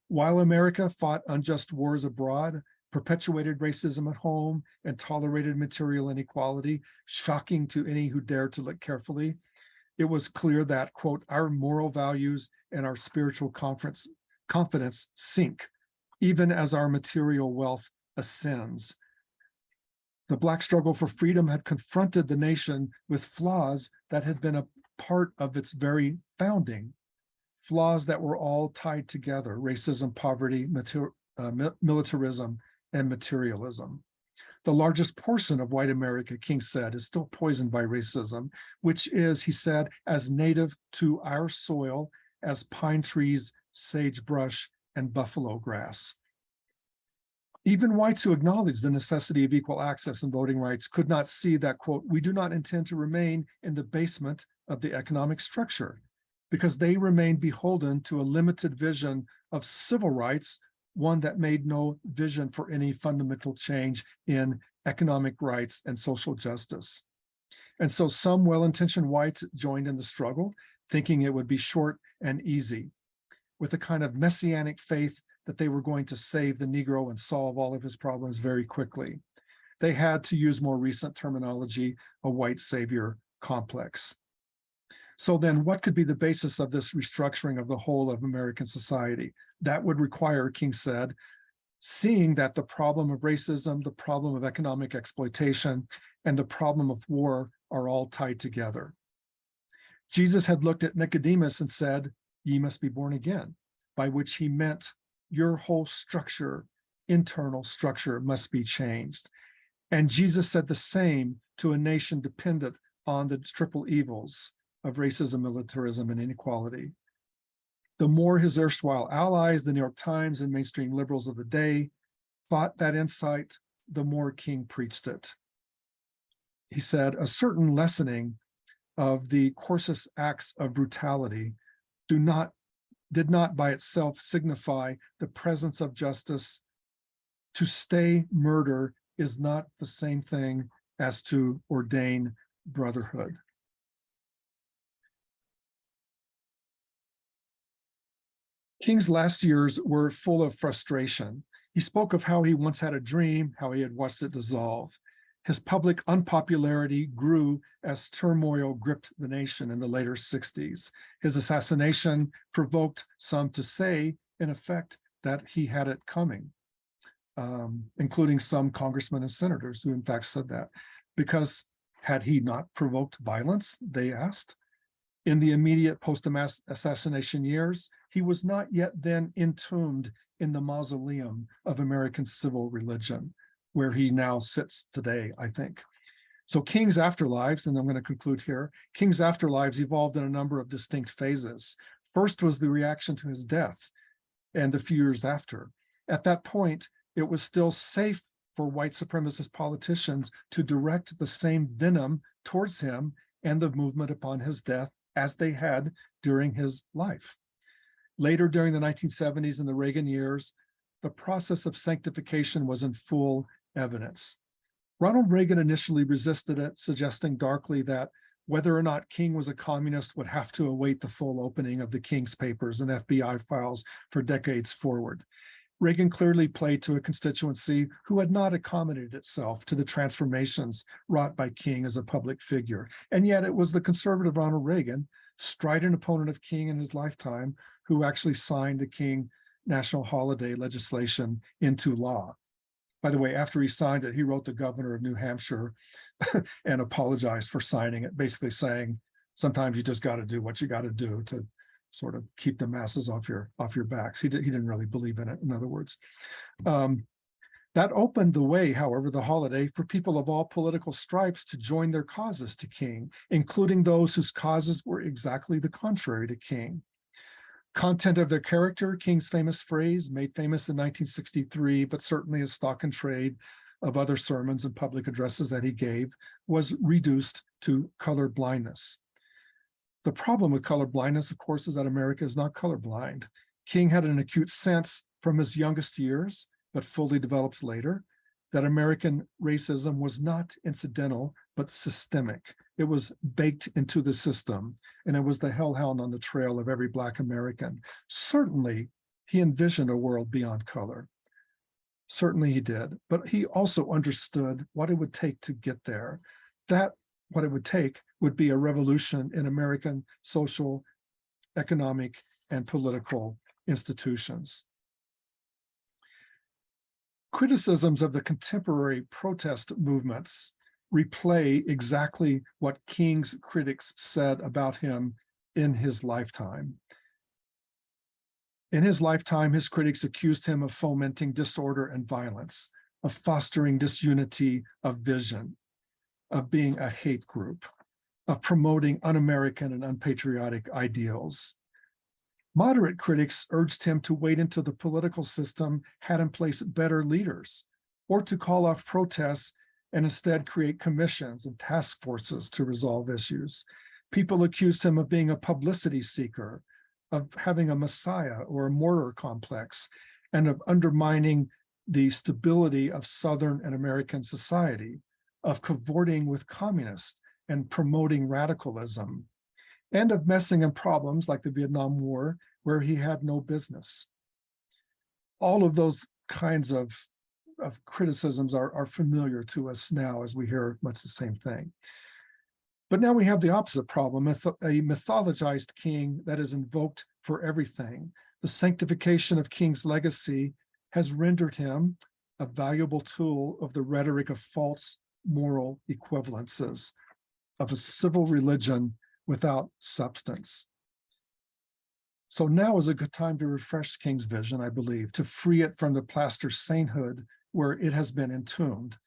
While America fought unjust wars abroad, perpetuated racism at home, and tolerated material inequality, shocking to any who dared to look carefully, it was clear that, quote, our moral values and our spiritual confidence sink, even as our material wealth ascends. The Black struggle for freedom had confronted the nation with flaws that had been a part of its very founding, flaws that were all tied together: racism, poverty, militarism, and materialism. The largest portion of white America, King said, is still poisoned by racism, which is, he said, as native to our soil as pine trees, sagebrush, and buffalo grass. Even whites who acknowledged the necessity of equal access and voting rights could not see that, quote, we do not intend to remain in the basement of the economic structure, because they remained beholden to a limited vision of civil rights, one that made no vision for any fundamental change in economic rights and social justice. And so some well-intentioned whites joined in the struggle, thinking it would be short and easy, with a kind of messianic faith that they were going to save the Negro and solve all of his problems very quickly. They had, to use more recent terminology, a white savior complex. So then what could be the basis of this restructuring of the whole of American society? That would require, King said, seeing that the problem of racism, the problem of economic exploitation, and the problem of war are all tied together. Jesus had looked at Nicodemus and said, ye must be born again, by which he meant your whole structure, internal structure, must be changed. And Jesus said the same to a nation dependent on the triple evils of racism, militarism, and inequality. The more his erstwhile allies, the New York Times and mainstream liberals of the day, fought that insight, the more King preached it. He said, a certain lessening of the coarsest acts of brutality did not by itself signify the presence of justice. To stay murder is not the same thing as to ordain brotherhood. King's last years were full of frustration. He spoke of how he once had a dream, how he had watched it dissolve. His public unpopularity grew as turmoil gripped the nation in the later 60s. His assassination provoked some to say, in effect, that he had it coming, including some congressmen and senators who in fact said that. Because had he not provoked violence, they asked? In the immediate post-assassination years, he was not yet then entombed in the mausoleum of American civil religion, where he now sits today, I think. So King's afterlives, and I'm going to conclude here, King's afterlives evolved in a number of distinct phases. First was the reaction to his death and a few years after. At that point, it was still safe for white supremacist politicians to direct the same venom towards him and the movement upon his death as they had during his life. Later, during the 1970s and the Reagan years, the process of sanctification was in full evidence. Ronald Reagan initially resisted it, suggesting darkly that whether or not King was a communist would have to await the full opening of the King's papers and FBI files for decades forward. Reagan clearly played to a constituency who had not accommodated itself to the transformations wrought by King as a public figure. And yet it was the conservative Ronald Reagan, strident opponent of King in his lifetime, who actually signed the King national holiday legislation into law. By the way, after he signed it, he wrote the governor of New Hampshire and apologized for signing it, basically saying, sometimes you just got to do what you got to do to sort of keep the masses off your backs. He didn't really believe in it, in other words. That opened the way, however, the holiday for people of all political stripes to join their causes to King, including those whose causes were exactly the contrary to King. Content of their character, King's famous phrase, made famous in 1963, but certainly his stock and trade of other sermons and public addresses that he gave, was reduced to color blindness. The problem with color blindness, of course, is that America is not colorblind. King had an acute sense from his youngest years, but fully develops later, that American racism was not incidental, but systemic. It was baked into the system, and it was the hellhound on the trail of every Black American. Certainly, he envisioned a world beyond color. Certainly he did, but he also understood what it would take to get there. That what it would take would be a revolution in American social, economic, and political institutions. Criticisms of the contemporary protest movements replay exactly what King's critics said about him in his lifetime. In his lifetime, his critics accused him of fomenting disorder and violence. of fostering disunity of vision, of being a hate group, of promoting un-American and unpatriotic ideals. Moderate critics urged him to wait until the political system had in place better leaders, or to call off protests and instead create commissions and task forces to resolve issues. People accused him of being a publicity seeker, of having a messiah or a martyr complex, and of undermining the stability of Southern and American society, of cavorting with communists and promoting radicalism, and of messing in problems like the Vietnam War, where he had no business. All of those kinds of criticisms are familiar to us now as we hear much the same thing. But now we have the opposite problem, a mythologized king that is invoked for everything. The sanctification of King's legacy has rendered him a valuable tool of the rhetoric of false moral equivalences, of a civil religion without substance. So now is a good time to refresh King's vision, I believe, to free it from the plaster sainthood where it has been entombed,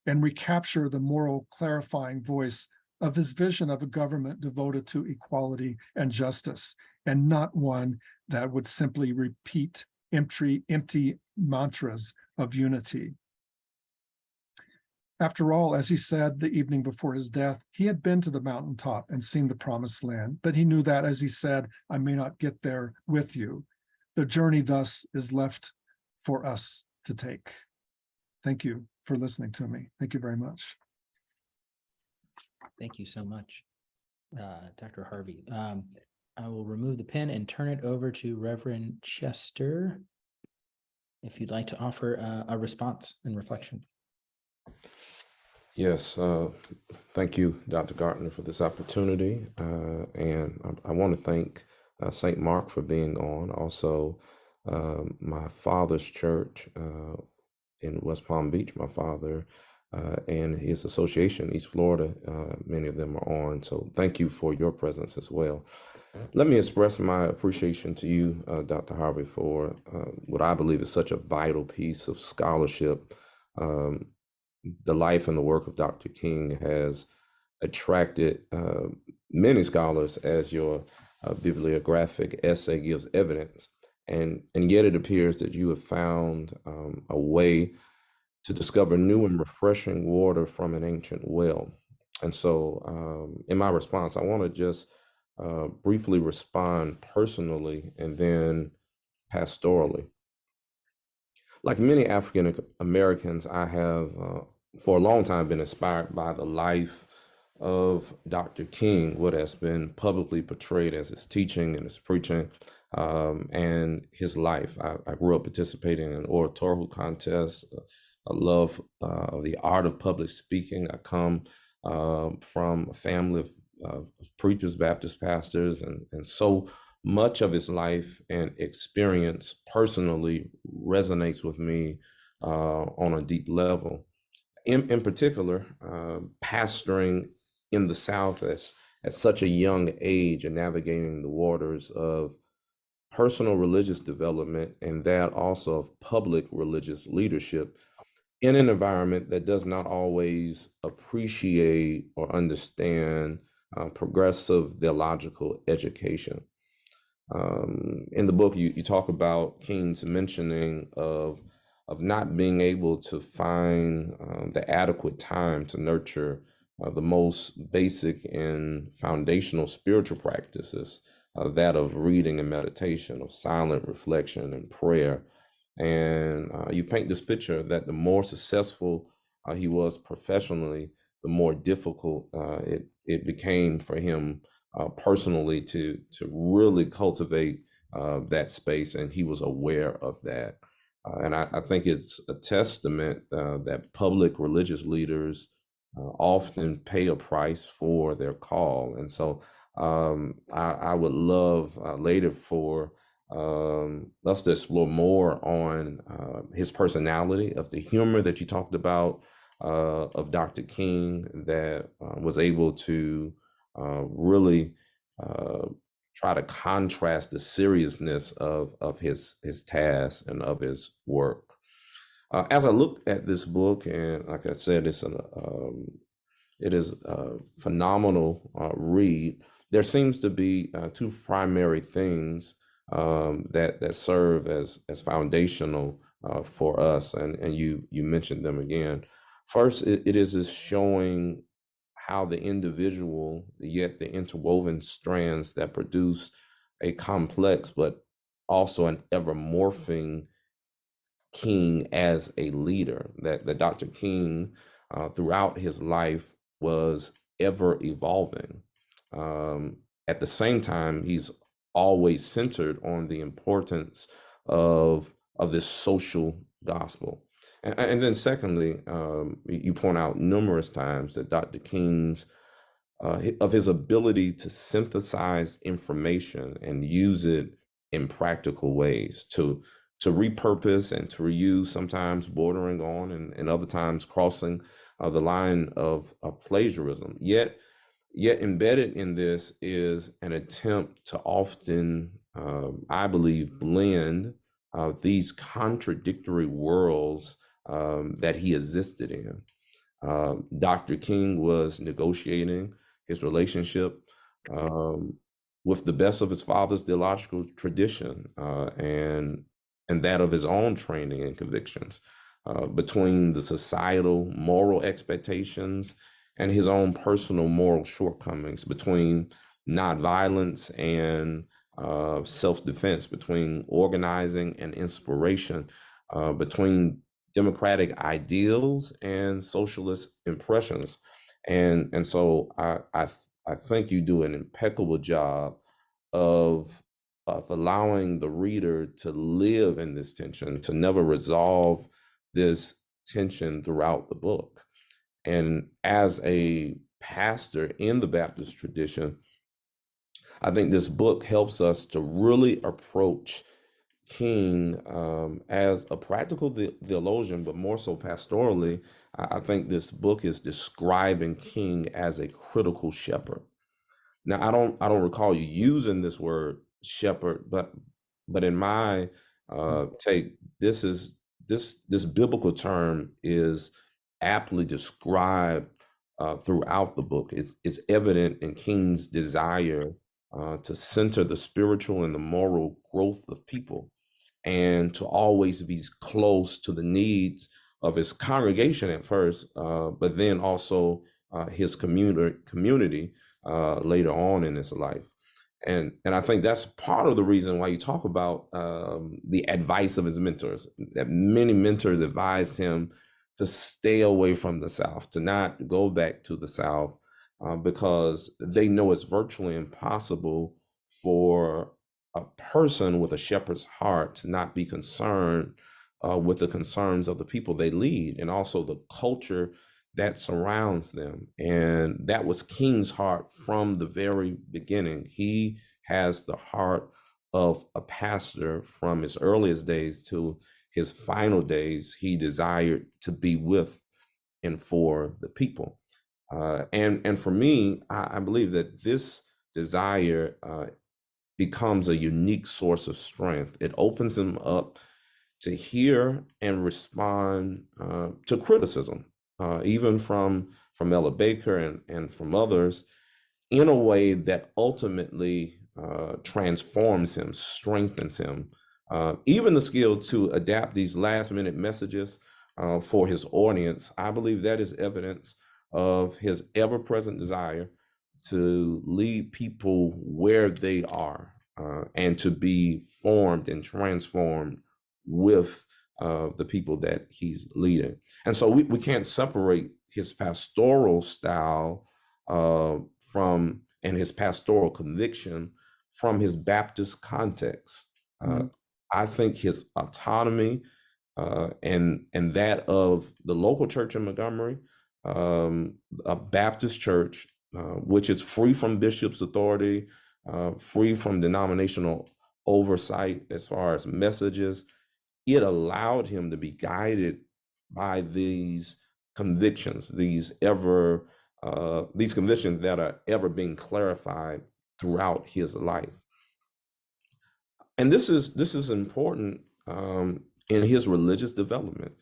and recapture the moral clarifying voice of his vision of a government devoted to equality and justice, and not one that would simply repeat empty mantras of unity. After all, as he said the evening before his death, he had been to the mountaintop and seen the promised land, but he knew that, as he said, I may not get there with you. The journey thus is left for us to take. Thank you for listening to me. Thank you very much. Thank you so much, Dr. Harvey. I will remove the pen and turn it over to Reverend Chester, if you'd like to offer a response and reflection. Yes, thank you, Dr. Gardner, for this opportunity. And I want to thank St. Mark for being on. Also, my father's church in West Palm Beach, my father and his association, East Florida, many of them are on. So thank you for your presence as well. Let me express my appreciation to you, Dr. Harvey, for what I believe is such a vital piece of scholarship. The life and the work of Dr. King has attracted many scholars, as your bibliographic essay gives evidence. And yet it appears that you have found a way to discover new and refreshing water from an ancient well. And so in my response, I want to just briefly respond personally and then pastorally. Like many African Americans, I have for a long time been inspired by the life of Dr. King, what has been publicly portrayed as his teaching and his preaching, and his life. I grew up participating in oratorical contests, a love of the art of public speaking. I come from a family of preachers, Baptist pastors, and so much of his life and experience personally resonates with me on a deep level. In particular, pastoring in the South at such a young age and navigating the waters of personal religious development and that also of public religious leadership in an environment that does not always appreciate or understand progressive theological education. In the book, you talk about King's mentioning of not being able to find the adequate time to nurture the most basic and foundational spiritual practices, that of reading and meditation, of silent reflection and prayer. And you paint this picture that the more successful he was professionally, the more difficult it became for him personally to really cultivate that space, and he was aware of that. And I think it's a testament that public religious leaders often pay a price for their call. And so I would love later for us to explore more on his personality, of the humor that you talked about of Dr. King, that was able to really try to contrast the seriousness of his task and of his work. As I looked at this book, and like I said, it is a phenomenal read. There seems to be two primary things that serve as foundational for us, and you mentioned them again. First, it is this showing how the individual, yet the interwoven strands that produce a complex but also an ever morphing King as a leader, that Dr. King throughout his life was ever evolving. At the same time, he's always centered on the importance of this social gospel. And then secondly, you point out numerous times that Dr. King's of his ability to synthesize information and use it in practical ways to repurpose and to reuse, sometimes bordering on and other times crossing the line of plagiarism. Yet embedded in this is an attempt to often, I believe, blend these contradictory worlds that he existed in. Dr. King was negotiating his relationship with the best of his father's theological tradition and that of his own training and convictions, between the societal moral expectations and his own personal moral shortcomings, between nonviolence and self-defense, between organizing and inspiration, between democratic ideals and socialist impressions. And so I think you do an impeccable job of allowing the reader to live in this tension, to never resolve this tension throughout the book. And as a pastor in the Baptist tradition, I think this book helps us to really approach King as a practical theologian, but more so pastorally. I think this book is describing King as a critical shepherd. Now, I don't recall you using this word shepherd, but in my take, this biblical term is aptly described throughout the book. It's evident in King's desire to center the spiritual and the moral growth of people, and to always be close to the needs of his congregation at first, but then also his community later on in his life. And I think that's part of the reason why you talk about the advice of his mentors, that many mentors advised him to stay away from the South, to not go back to the South, because they know it's virtually impossible for a person with a shepherd's heart to not be concerned with the concerns of the people they lead, and also the culture that surrounds them. And that was King's heart from the very beginning. He has the heart of a pastor from his earliest days to his final days. He desired to be with and for the people. And for me, I believe that this desire becomes a unique source of strength. It opens him up to hear and respond to criticism, even from Ella Baker and from others, in a way that ultimately transforms him, strengthens him. Even the skill to adapt these last-minute messages for his audience, I believe that is evidence of his ever-present desire to lead people where they are, and to be formed and transformed with the people that he's leading. And so we can't separate his pastoral style and his pastoral conviction from his Baptist context. I think his autonomy and that of the local church in Montgomery, a Baptist church, which is free from bishop's authority, free from denominational oversight as far as messages, it allowed him to be guided by these convictions, these convictions that are ever being clarified throughout his life. And this is important in his religious development.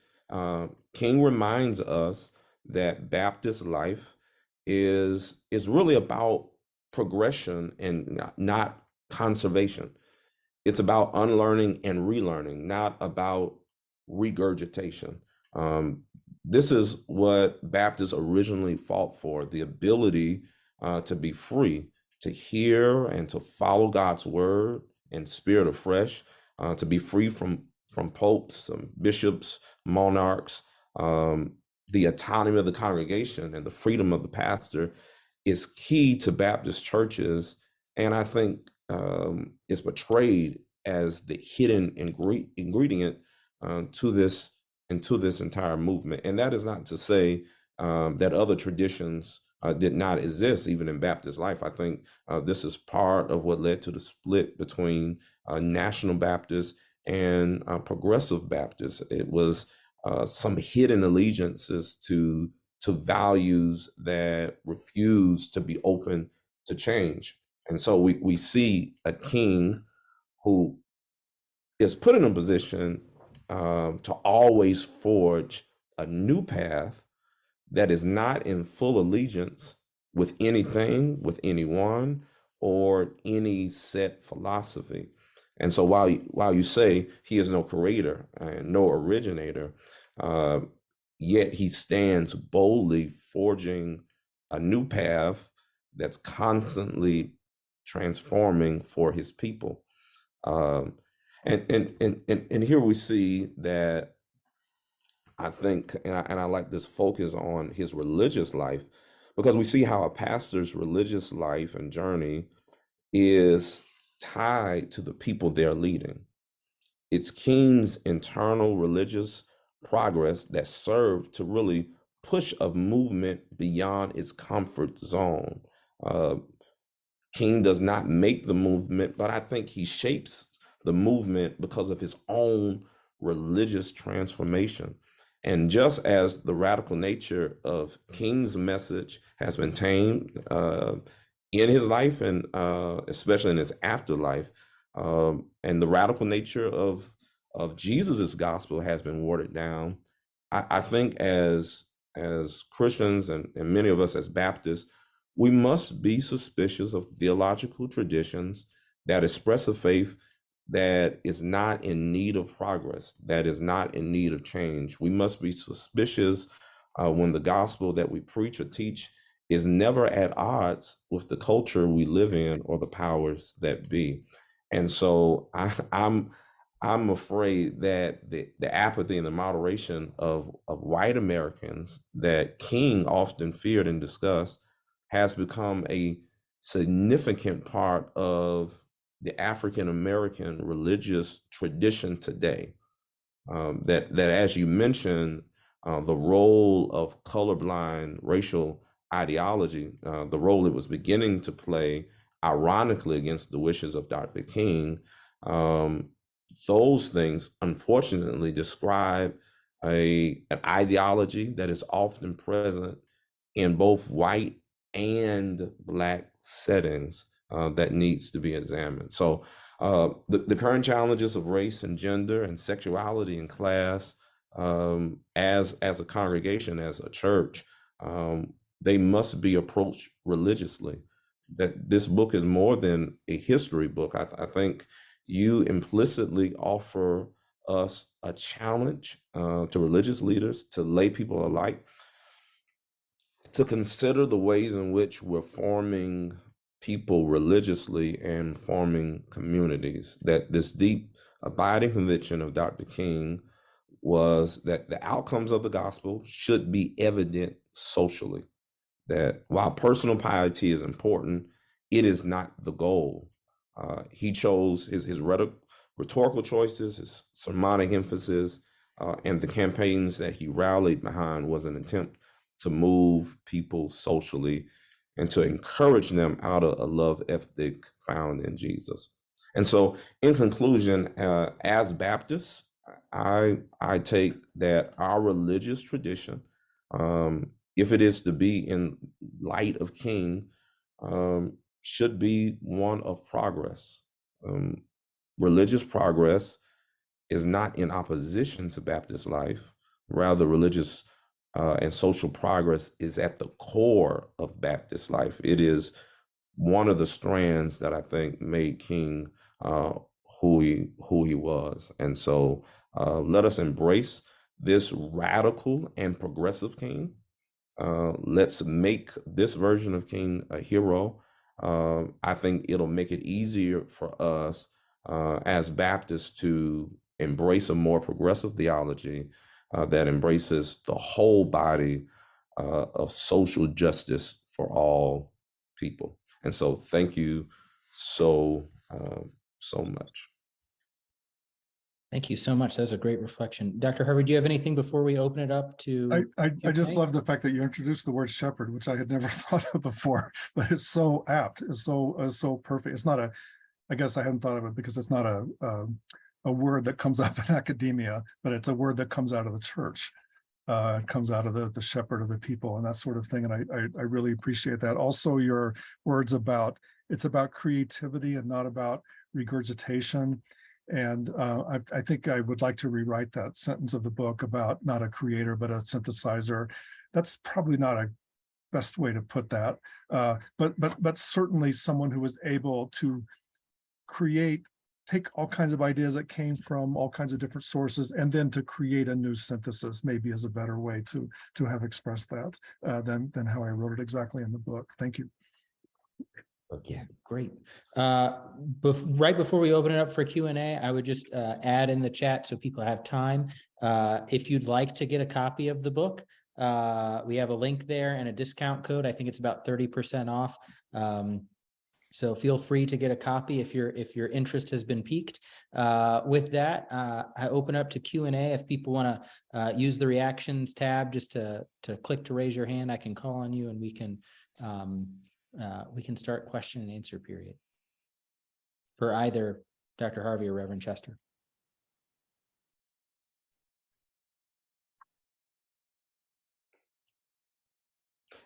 King reminds us that Baptist life is really about progression and not conservation. It's about unlearning and relearning, not about regurgitation. Um, this is what Baptists originally fought for, the ability to be free, to hear and to follow God's word in spirit afresh, to be free from popes, bishops, monarchs. The autonomy of the congregation and the freedom of the pastor is key to Baptist churches, and I think is portrayed as the hidden ingredient to this entire movement. And that is not to say that other traditions did not exist, even in Baptist life. I think this is part of what led to the split between National Baptists and Progressive Baptists. It was some hidden allegiances to values that refuse to be open to change. And so we see a king who is put in a position to always forge a new path that is not in full allegiance with anything, with anyone, or any set philosophy. And so while you say he is no creator and no originator, uh, yet he stands boldly forging a new path that's constantly transforming for his people. Um, and here we see that I think, and I like this focus on his religious life, because we see how a pastor's religious life and journey is tied to the people they're leading. It's King's internal religious progress that served to really push a movement beyond its comfort zone. Uh, King does not make the movement, but I think he shapes the movement because of his own religious transformation. And just as the radical nature of King's message has been tamed in his life and especially in his afterlife, and the radical nature of Jesus's gospel has been watered down, I think as Christians and many of us as Baptists, we must be suspicious of theological traditions that express a faith that is not in need of progress, that is not in need of change. We must be suspicious when the gospel that we preach or teach is never at odds with the culture we live in or the powers that be. And so I'm afraid that the apathy and the moderation of white Americans that King often feared and discussed has become a significant part of the African American religious tradition today. That as you mentioned, the role of colorblind racial ideology, the role it was beginning to play, ironically against the wishes of Dr. King, those things unfortunately describe an ideology that is often present in both white and Black settings that needs to be examined. So the current challenges of race and gender and sexuality and class, as a congregation, as a church, they must be approached religiously. That this book is more than a history book. I think you implicitly offer us a challenge to religious leaders, to lay people alike, to consider the ways in which we're forming people religiously and forming communities. That this deep, abiding conviction of Dr. King was that the outcomes of the gospel should be evident socially. That while personal piety is important, it is not the goal. He chose his rhetorical choices, his sermonic emphasis, and the campaigns that he rallied behind was an attempt to move people socially and to encourage them out of a love ethic found in Jesus. And so, in conclusion, as Baptists, I take that our religious tradition, if it is to be in light of King, should be one of progress. Religious progress is not in opposition to Baptist life, Rather, religious and social progress is at the core of Baptist life. It is one of the strands that I think made King who he was. And so let us embrace this radical and progressive King. Let's make this version of King a hero. I think it'll make it easier for us as Baptists to embrace a more progressive theology that embraces the whole body of social justice for all people. And so thank you so much. Thank you so much. That was a great reflection. Dr. Harvey, do you have anything before we open it up to? I just love the fact that you introduced the word shepherd, which I had never thought of before, but it's so apt. It's so perfect. It's not I guess I hadn't thought of it because it's not a word that comes out of academia, but it's a word that comes out of the church. It comes out of the shepherd of the people and that sort of thing. And I really appreciate that. Also, your words it's about creativity and not about regurgitation. And I think I would like to rewrite that sentence of the book about not a creator, but a synthesizer. That's probably not a best way to put that. But certainly someone who was able to take all kinds of ideas that came from all kinds of different sources, and then to create a new synthesis maybe is a better way to have expressed that than how I wrote it exactly in the book. Thank you. Yeah, great. Right before we open it up for Q&A, I would just add in the chat so people have time. If you'd like to get a copy of the book, we have a link there and a discount code. I think it's about 30% off. So feel free to get a copy if your interest has been piqued. With that, I open up to Q&A. If people want to use the reactions tab just to click to raise your hand, I can call on you and we can start question and answer period for either Dr. Harvey or Reverend Chester.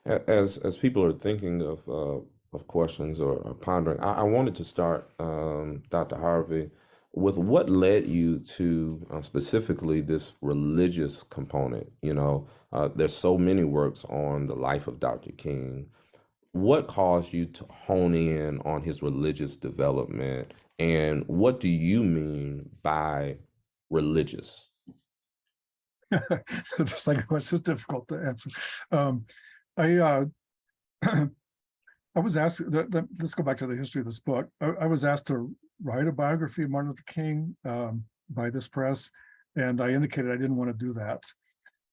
As people are thinking of questions or pondering, I wanted to start, Dr. Harvey, with what led you to specifically this religious component. There's so many works on the life of Dr. King. What caused you to hone in on his religious development, and what do you mean by religious? The second question is difficult to answer. I was asked, let's go back to the history of this book. I was asked to write a biography of Martin Luther King by this press, and I indicated I didn't want to do that.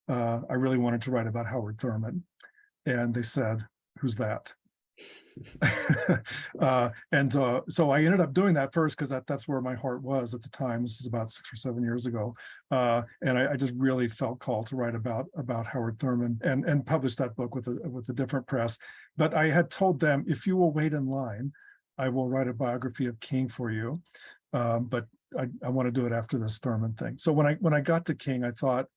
I really wanted to write about Howard Thurman. And they said, "Who's that?" So I ended up doing that first because that's where my heart was at the time. This is about 6 or 7 years ago, and I just really felt called to write about Howard Thurman and publish that book with a different press. But I had told them, if you will wait in line, I will write a biography of King for you. But I want to do it after this Thurman thing. So when I got to King, I thought,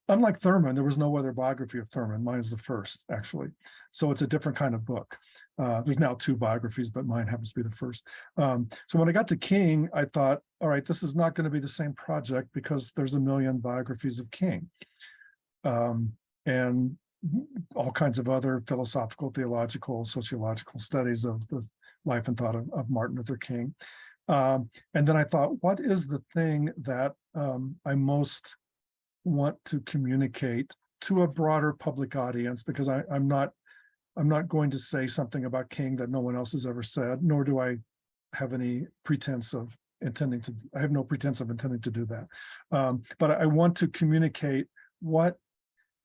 unlike Thurman, there was no other biography of Thurman. Mine is the first, actually. So it's a different kind of book. There's now 2 biographies, but mine happens to be the first. So when I got to King, I thought, all right, this is not going to be the same project because there's a million biographies of King. And all kinds of other philosophical, theological, sociological studies of the life and thought of Martin Luther King. And then I thought, what is the thing that I most want to communicate to a broader public audience? Because I'm not going to say something about King that no one else has ever said, nor do I have any pretense of intending to. I have no pretense of intending to do that. But I want to communicate what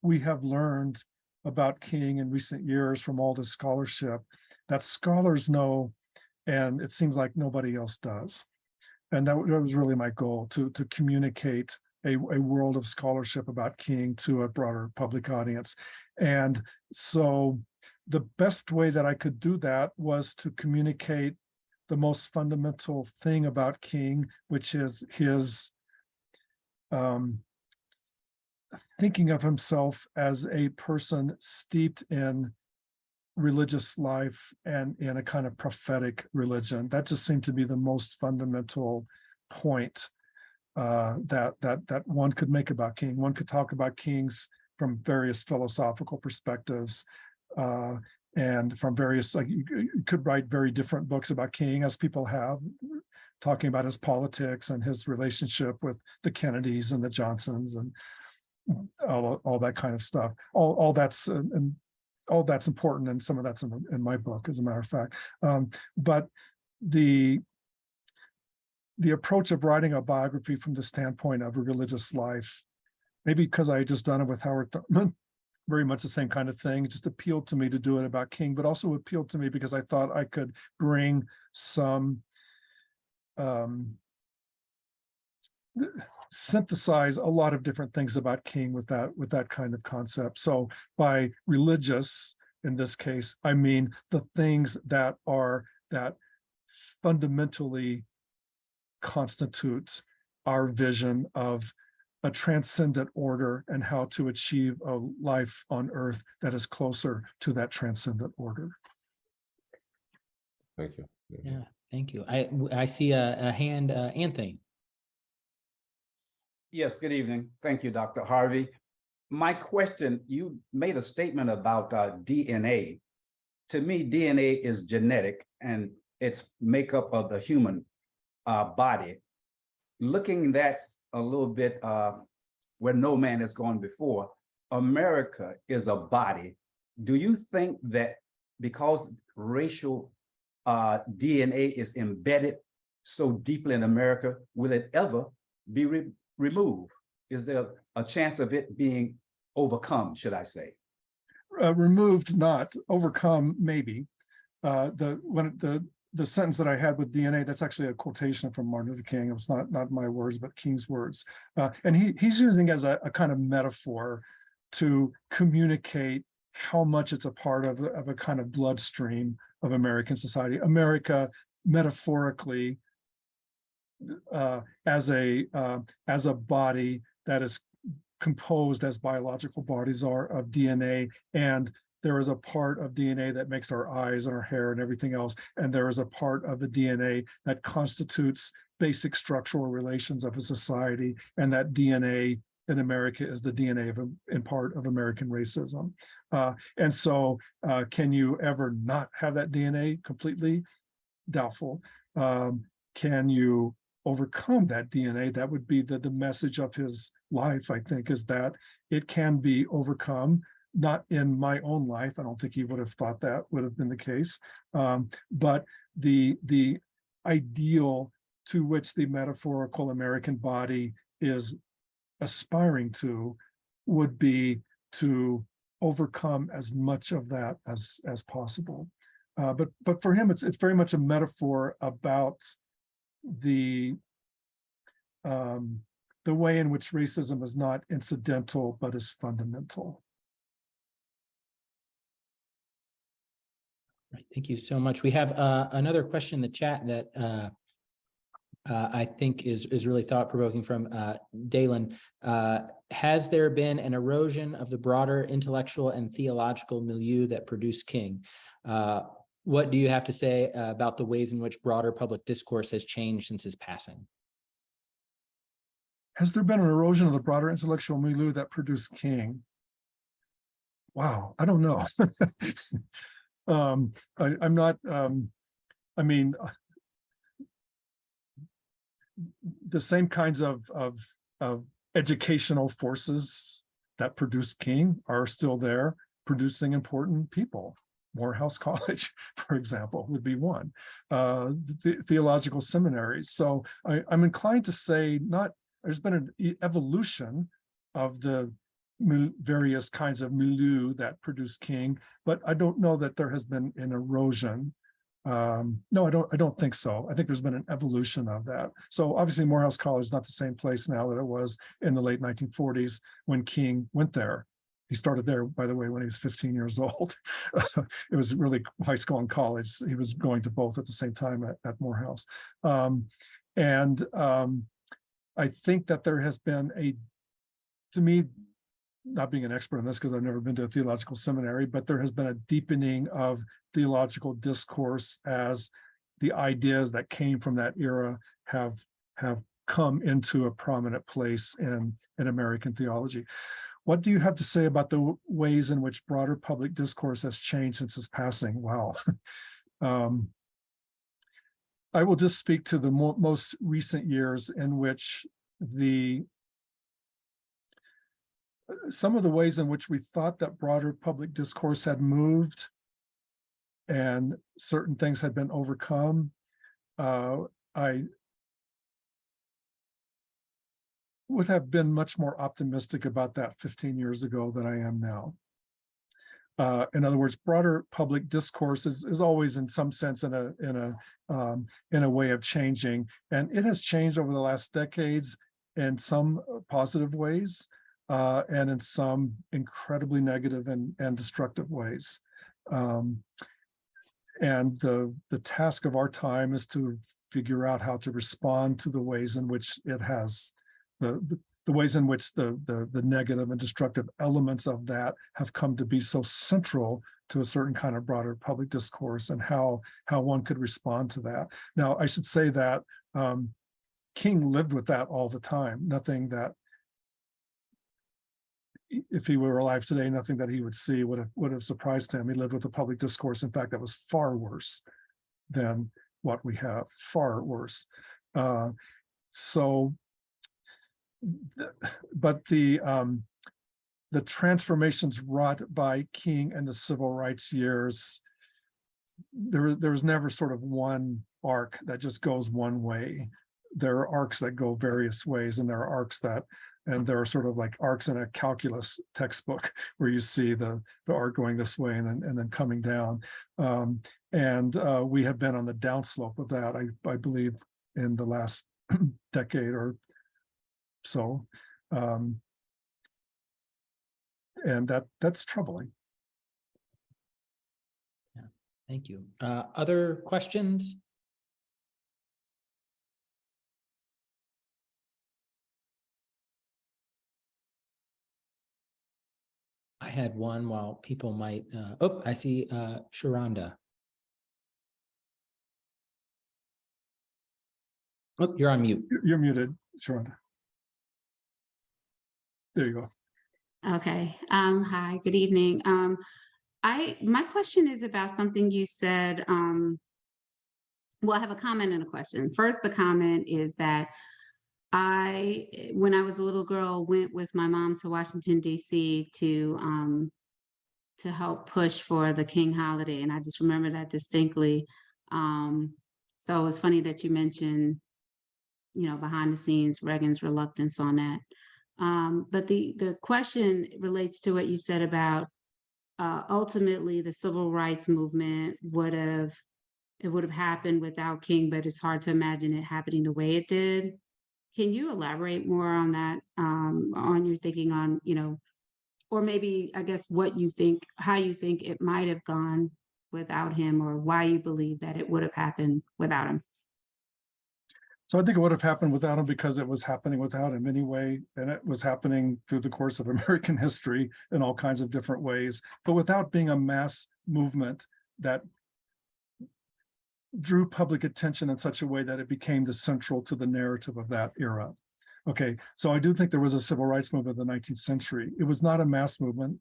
we have learned about King in recent years from all this scholarship that scholars know, and it seems like nobody else does. And that was really my goal, to communicate a world of scholarship about King to a broader public audience. And so the best way that I could do that was to communicate the most fundamental thing about King, which is his thinking of himself as a person steeped in religious life and in a kind of prophetic religion. That just seemed to be the most fundamental point that one could make about King. One could talk about kings from various philosophical perspectives, and from various, like you could write very different books about King, as people have, talking about his politics and his relationship with the Kennedys and the Johnsons and all that kind of stuff. All that's and all that's important, and some of that's in my book, as a matter of fact. But the approach of writing a biography from the standpoint of a religious life, maybe because I had just done it with Howard Thurman, very much the same kind of thing. It just appealed to me to do it about King, but also appealed to me because I thought I could bring some synthesize a lot of different things about King with that kind of concept. So by religious, in this case, I mean the things that fundamentally constitutes our vision of a transcendent order and how to achieve a life on earth that is closer to that transcendent order. Thank you. Yeah, thank you. I see a hand, Anthony. Yes, good evening. Thank you, Dr. Harvey. My question, you made a statement about DNA. To me, DNA is genetic and it's makeup of the human body. Looking that a little bit where no man has gone before, America is a body. Do you think that because racial DNA is embedded so deeply in America, will it ever be removed? Is there a chance of it being overcome, should I say? Removed, not overcome, maybe. The sentence that I had with DNA, that's actually a quotation from Martin Luther King. It was not my words, but King's words. And he's using as a kind of metaphor to communicate how much it's a part of a kind of bloodstream of American society. America, metaphorically, as a body that is composed, as biological bodies are, of DNA, and there is a part of DNA that makes our eyes and our hair and everything else, and there is a part of the DNA that constitutes basic structural relations of a society, and that DNA in America is the DNA in part of American racism. And so can you ever not have that DNA completely? Doubtful. Can you overcome that DNA? That would be the message of his life, I think, is that it can be overcome. Not in my own life. I don't think he would have thought that would have been the case. But the ideal to which the metaphorical American body is aspiring to would be to overcome as much of that as possible. But for him, it's very much a metaphor about the way in which racism is not incidental but is fundamental. Right, thank you so much. We have another question in the chat that I think is really thought-provoking from Dalen. Has there been an erosion of the broader intellectual and theological milieu that produced King? What do you have to say about the ways in which broader public discourse has changed since his passing? Has there been an erosion of the broader intellectual milieu that produced King? Wow, I don't know. I'm not, I mean, the same kinds of educational forces that produced King are still there, producing important people. Morehouse College, for example, would be one. Theological seminaries. So I'm inclined to say there's been an evolution of the various kinds of milieu that produced King, but I don't know that there has been an erosion. No, I don't think so. I think there's been an evolution of that. So obviously Morehouse College is not the same place now that it was in the late 1940s when King went there. He started there, by the way, when he was 15 years old. It was really high school and college. He was going to both at the same time at Morehouse. I think that there has been to me, not being an expert in this because I've never been to a theological seminary, but there has been a deepening of theological discourse as the ideas that came from that era have come into a prominent place in American theology. What do you have to say about the ways in which broader public discourse has changed since his passing? Wow. I will just speak to the most recent years in which some of the ways in which we thought that broader public discourse had moved and certain things had been overcome. I would have been much more optimistic about that 15 years ago than I am now. In other words, broader public discourse is always, in some sense, in a way of changing, and it has changed over the last decades in some positive ways, and in some incredibly negative and destructive ways. And the task of our time is to figure out how to respond to the ways in which it has the ways in which the negative and destructive elements of that have come to be so central to a certain kind of broader public discourse, and how one could respond to that. Now, I should say that King lived with that all the time. Nothing that, if he were alive today, nothing that he would see would have surprised him. He lived with a public discourse, in fact, that was far worse than what we have, far worse. But the transformations wrought by King and the civil rights years, there was never sort of one arc that just goes one way. There are arcs that go various ways, and there are arcs and there are sort of like arcs in a calculus textbook where you see the arc going this way and then coming down. We have been on the downslope of that, I believe, in the last decade or so, and that's troubling. Yeah, thank you. Other questions? I had one while people might, I see Sharonda. Oh, you're on mute. You're muted, Sharonda. There you go. Okay. Hi, good evening. My question is about something you said. Well, I have a comment and a question. First, the comment is that when I was a little girl, went with my mom to Washington, D.C. to help push for the King holiday. And I just remember that distinctly. So it was funny that you mentioned, behind the scenes, Reagan's reluctance on that. But the question relates to what you said about ultimately the civil rights movement would have happened without King, but it's hard to imagine it happening the way it did. Can you elaborate more on that, on your thinking on, or maybe, I guess, how you think it might have gone without him, or why you believe that it would have happened without him? So I think it would have happened without him because it was happening without him anyway, and it was happening through the course of American history in all kinds of different ways, but without being a mass movement that drew public attention in such a way that it became the central to the narrative of that era. Okay, so I do think there was a civil rights movement in the 19th century. It was not a mass movement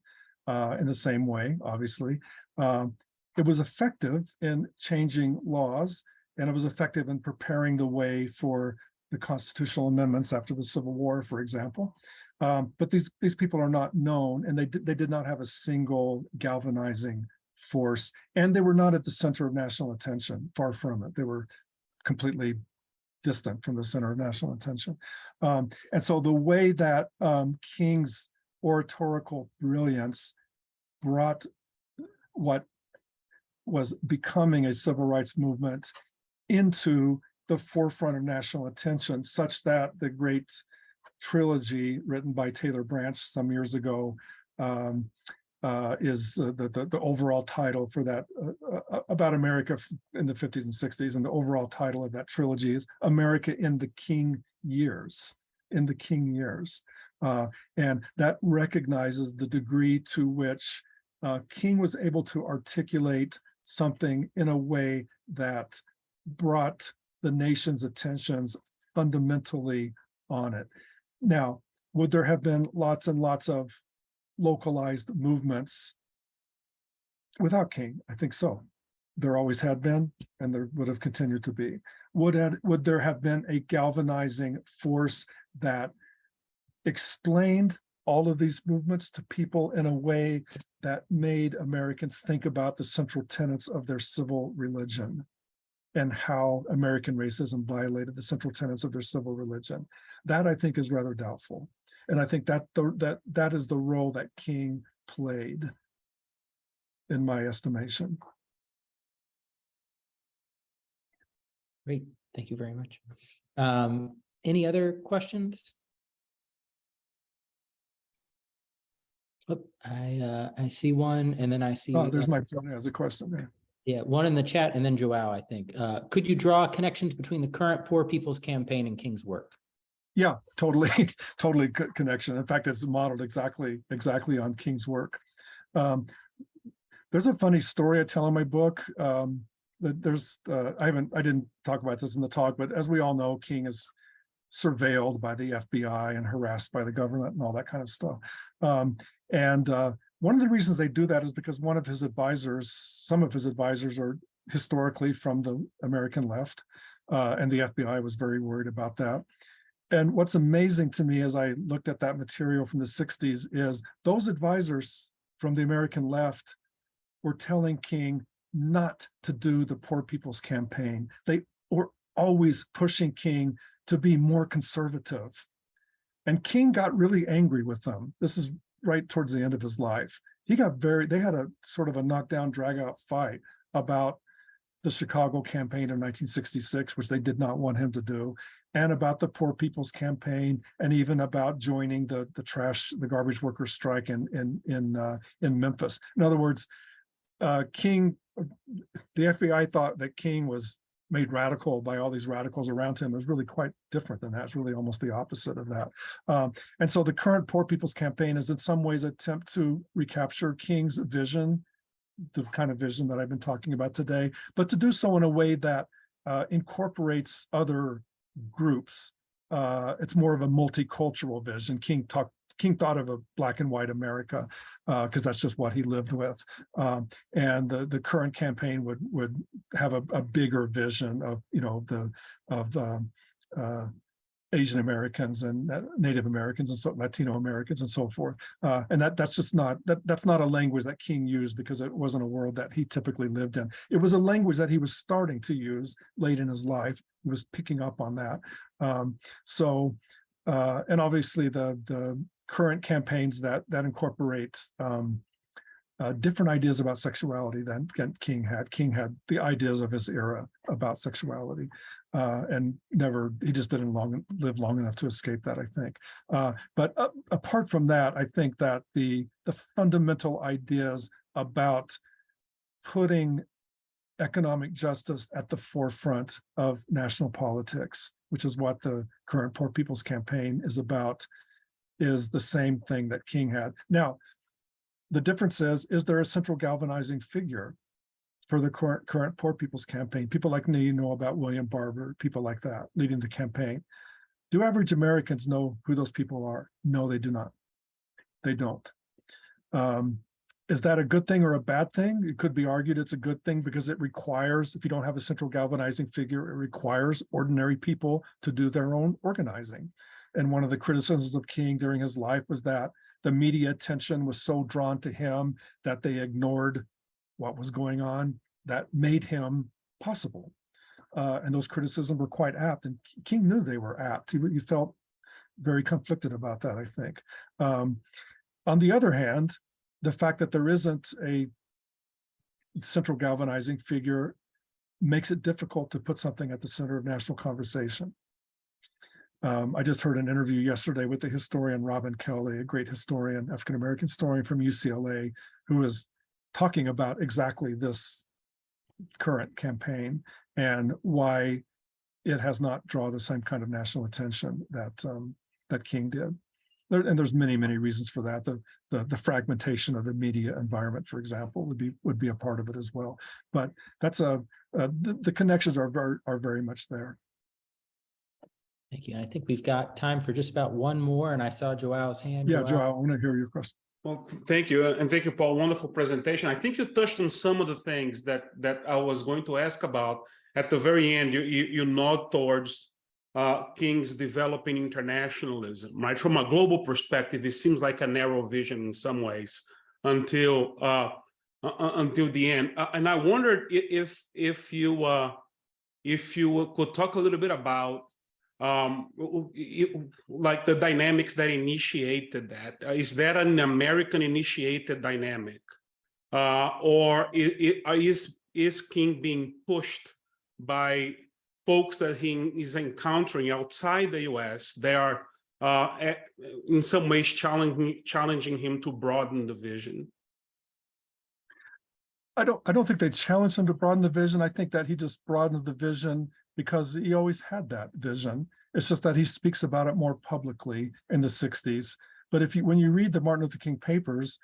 in the same way, obviously. It was effective in changing laws, and it was effective in preparing the way for the constitutional amendments after the Civil War, for example. But these people are not known, and they did not have a single galvanizing force, and they were not at the center of national attention. Far from it. They were completely distant from the center of national attention. And so the way that King's oratorical brilliance brought what was becoming a civil rights movement into the forefront of national attention, such that the great trilogy written by Taylor Branch some years ago is the overall title for that, about America in the 50s and 60s, and the overall title of that trilogy is America in the King Years, and that recognizes the degree to which King was able to articulate something in a way that brought the nation's attentions fundamentally on it. Now, would there have been lots and lots of localized movements without King? I think so. There always had been, and there would have continued to be. Would there have been a galvanizing force that explained all of these movements to people in a way that made Americans think about the central tenets of their civil religion and how American racism violated the central tenets of their civil religion? That, I think, is rather doubtful. And I think that that is the role that King played, in my estimation. Great, thank you very much. Any other questions? Oh, I see one, and then I see. Oh, there's my brother has a question there. Yeah, one in the chat, and then Joao, I think. Could you draw connections between the current Poor People's Campaign and King's work? Yeah, totally, totally good connection. In fact, it's modeled exactly on King's work. There's a funny story I tell in my book. That there's I didn't talk about this in the talk, but as we all know, King is surveilled by the FBI and harassed by the government and all that kind of stuff. One of the reasons they do that is because one of his advisors, some of his advisors are historically from the American left, and the FBI was very worried about that. And what's amazing to me as I looked at that material from the 60s is those advisors from the American left were telling King not to do the Poor People's Campaign. They were always pushing King to be more conservative. And King got really angry with them. This is right towards the end of his life. They had a sort of a knockdown, drag out fight about the Chicago campaign in 1966, which they did not want him to do, and about the Poor People's Campaign, and even about joining the garbage workers strike in Memphis. In other words, King, the FBI thought that King was made radical by all these radicals around him. It was really quite different than that. It's really almost the opposite of that. And so the current Poor People's Campaign is in some ways an attempt to recapture King's vision, the kind of vision that I've been talking about today, but to do so in a way that incorporates other groups. It's more of a multicultural vision. King thought of a black and white America because that's just what he lived with. And the current campaign would have a bigger vision of, Asian Americans and Native Americans and so Latino Americans and so forth. And that's not a language that King used because it wasn't a world that he typically lived in. It was a language that he was starting to use late in his life. He was picking up on that. And obviously the current campaigns that incorporate different ideas about sexuality than King had. King had the ideas of his era about sexuality, and he just didn't live long enough to escape that, I think. But apart from that, I think that the fundamental ideas about putting economic justice at the forefront of national politics, which is what the current Poor People's Campaign is about, is the same thing that King had. Now, the difference is there a central galvanizing figure for the current Poor People's Campaign? People like me know about William Barber, people like that leading the campaign. Do average Americans know who those people are? No, they do not. They don't. Is that a good thing or a bad thing? It could be argued it's a good thing because it requires, if you don't have a central galvanizing figure, it requires ordinary people to do their own organizing. And one of the criticisms of King during his life was that the media attention was so drawn to him that they ignored what was going on that made him possible. And those criticisms were quite apt, and King knew they were apt. He felt very conflicted about that, I think. On the other hand, the fact that there isn't a central galvanizing figure makes it difficult to put something at the center of national conversation. I just heard an interview yesterday with the historian Robin Kelly, a great historian, African-American historian from UCLA, who was talking about exactly this current campaign and why it has not drawn the same kind of national attention that King did. And there's many, many reasons for that. The fragmentation of the media environment, for example, would be a part of it as well. But that's the connections are very much there. Thank you. And I think we've got time for just about one more, and I saw Joao's hand. Yeah, Joao, I want to hear your question. Well, thank you. And thank you, Paul. Wonderful presentation. I think you touched on some of the things that I was going to ask about. At the very end, you nod towards King's developing internationalism, right? From a global perspective, it seems like a narrow vision in some ways until the end. And I wondered if you could talk a little bit about like the dynamics that initiated that. Is that an American initiated dynamic, or is King being pushed by folks that he is encountering outside the U.S.? They are in some ways challenging him to broaden the vision. I don't think they challenge him to broaden the vision. I think that he just broadens the vision because he always had that vision. It's just that he speaks about it more publicly in the 60s. But when you read the Martin Luther King papers,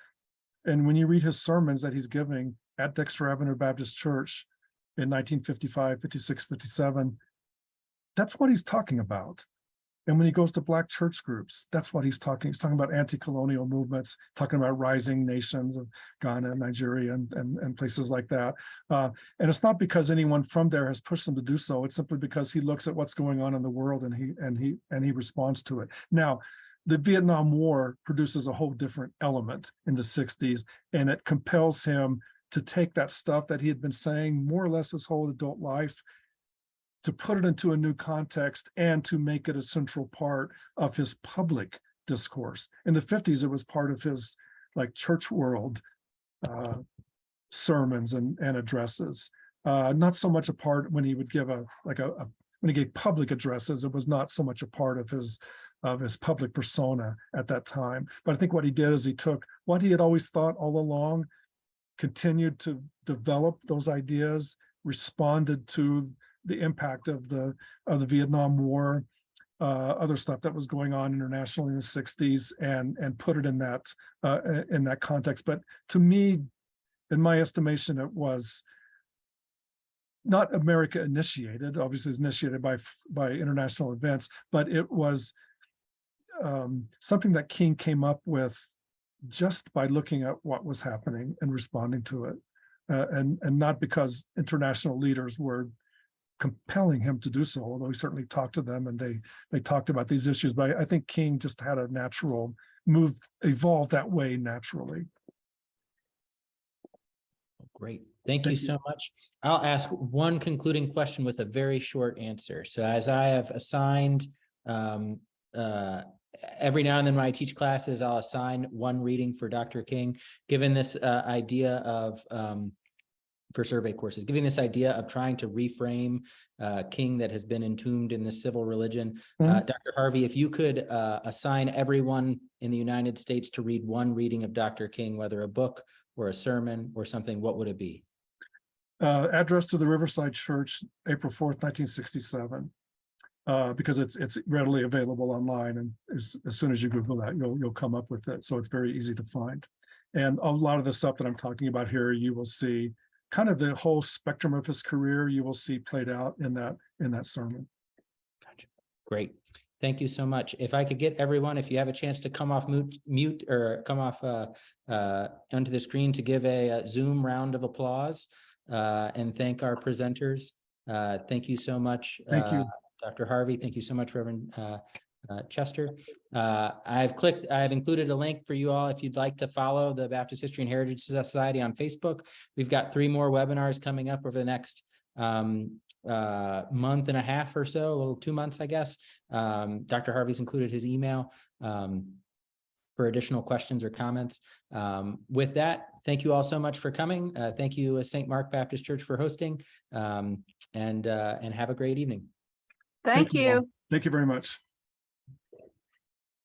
and when you read his sermons that he's giving at Dexter Avenue Baptist Church in 1955, 56, 57, that's what he's talking about. And when he goes to Black church groups, that's what he's talking about anti-colonial movements, talking about rising nations of Ghana, Nigeria, and places like that. And it's not because anyone from there has pushed him to do so. It's simply because he looks at what's going on in the world and he responds to it. Now, the Vietnam War produces a whole different element in the 60s, and it compels him to take that stuff that he had been saying more or less his whole adult life, to put it into a new context and to make it a central part of his public discourse. In the 50s, it was part of his like church world sermons and addresses. Not so much a part when he would give when he gave public addresses, it was not so much a part of his public persona at that time. But I think what he did is he took what he had always thought all along, continued to develop those ideas, responded to the impact of the Vietnam War, other stuff that was going on internationally in the 60s, and put it in that context. But to me, in my estimation, it was not America initiated. Obviously, it's initiated by international events, but it was something that King came up with just by looking at what was happening and responding to it, and not because international leaders were compelling him to do so, although he certainly talked to them and they talked about these issues. But I think King just had a natural move, evolved that way naturally. Great. Thank you so much. I'll ask one concluding question with a very short answer. So as I have assigned, every now and then when I teach classes, I'll assign one reading for Dr. King, given this idea of for survey courses, giving this idea of trying to reframe King that has been entombed in the civil religion. Dr. Harvey, if you could assign everyone in the United States to read one reading of Dr. King, whether a book or a sermon or something, what would it be? Address to the Riverside Church, April 4th, 1967, because it's readily available online, and as soon as you Google that, you'll come up with it. So it's very easy to find. And a lot of the stuff that I'm talking about here, you will see kind of the whole spectrum of his career, you will see played out in that sermon. Gotcha. Great. Thank you so much. If I could get everyone, if you have a chance to come off mute or come off onto the screen to give a Zoom round of applause and thank our presenters. Thank you so much. Thank you, Dr. Harvey. Thank you so much, Reverend Chester. I've included a link for you all if you'd like to follow the Baptist History and Heritage Society on Facebook. We've got 3 more webinars coming up over the next month and a half or so, a little 2 months, I guess. Dr. Harvey's included his email for additional questions or comments. With that, thank you all so much for coming. Thank you, St. Mark Baptist Church, for hosting, and have a great evening. Thank you. Thank you very much.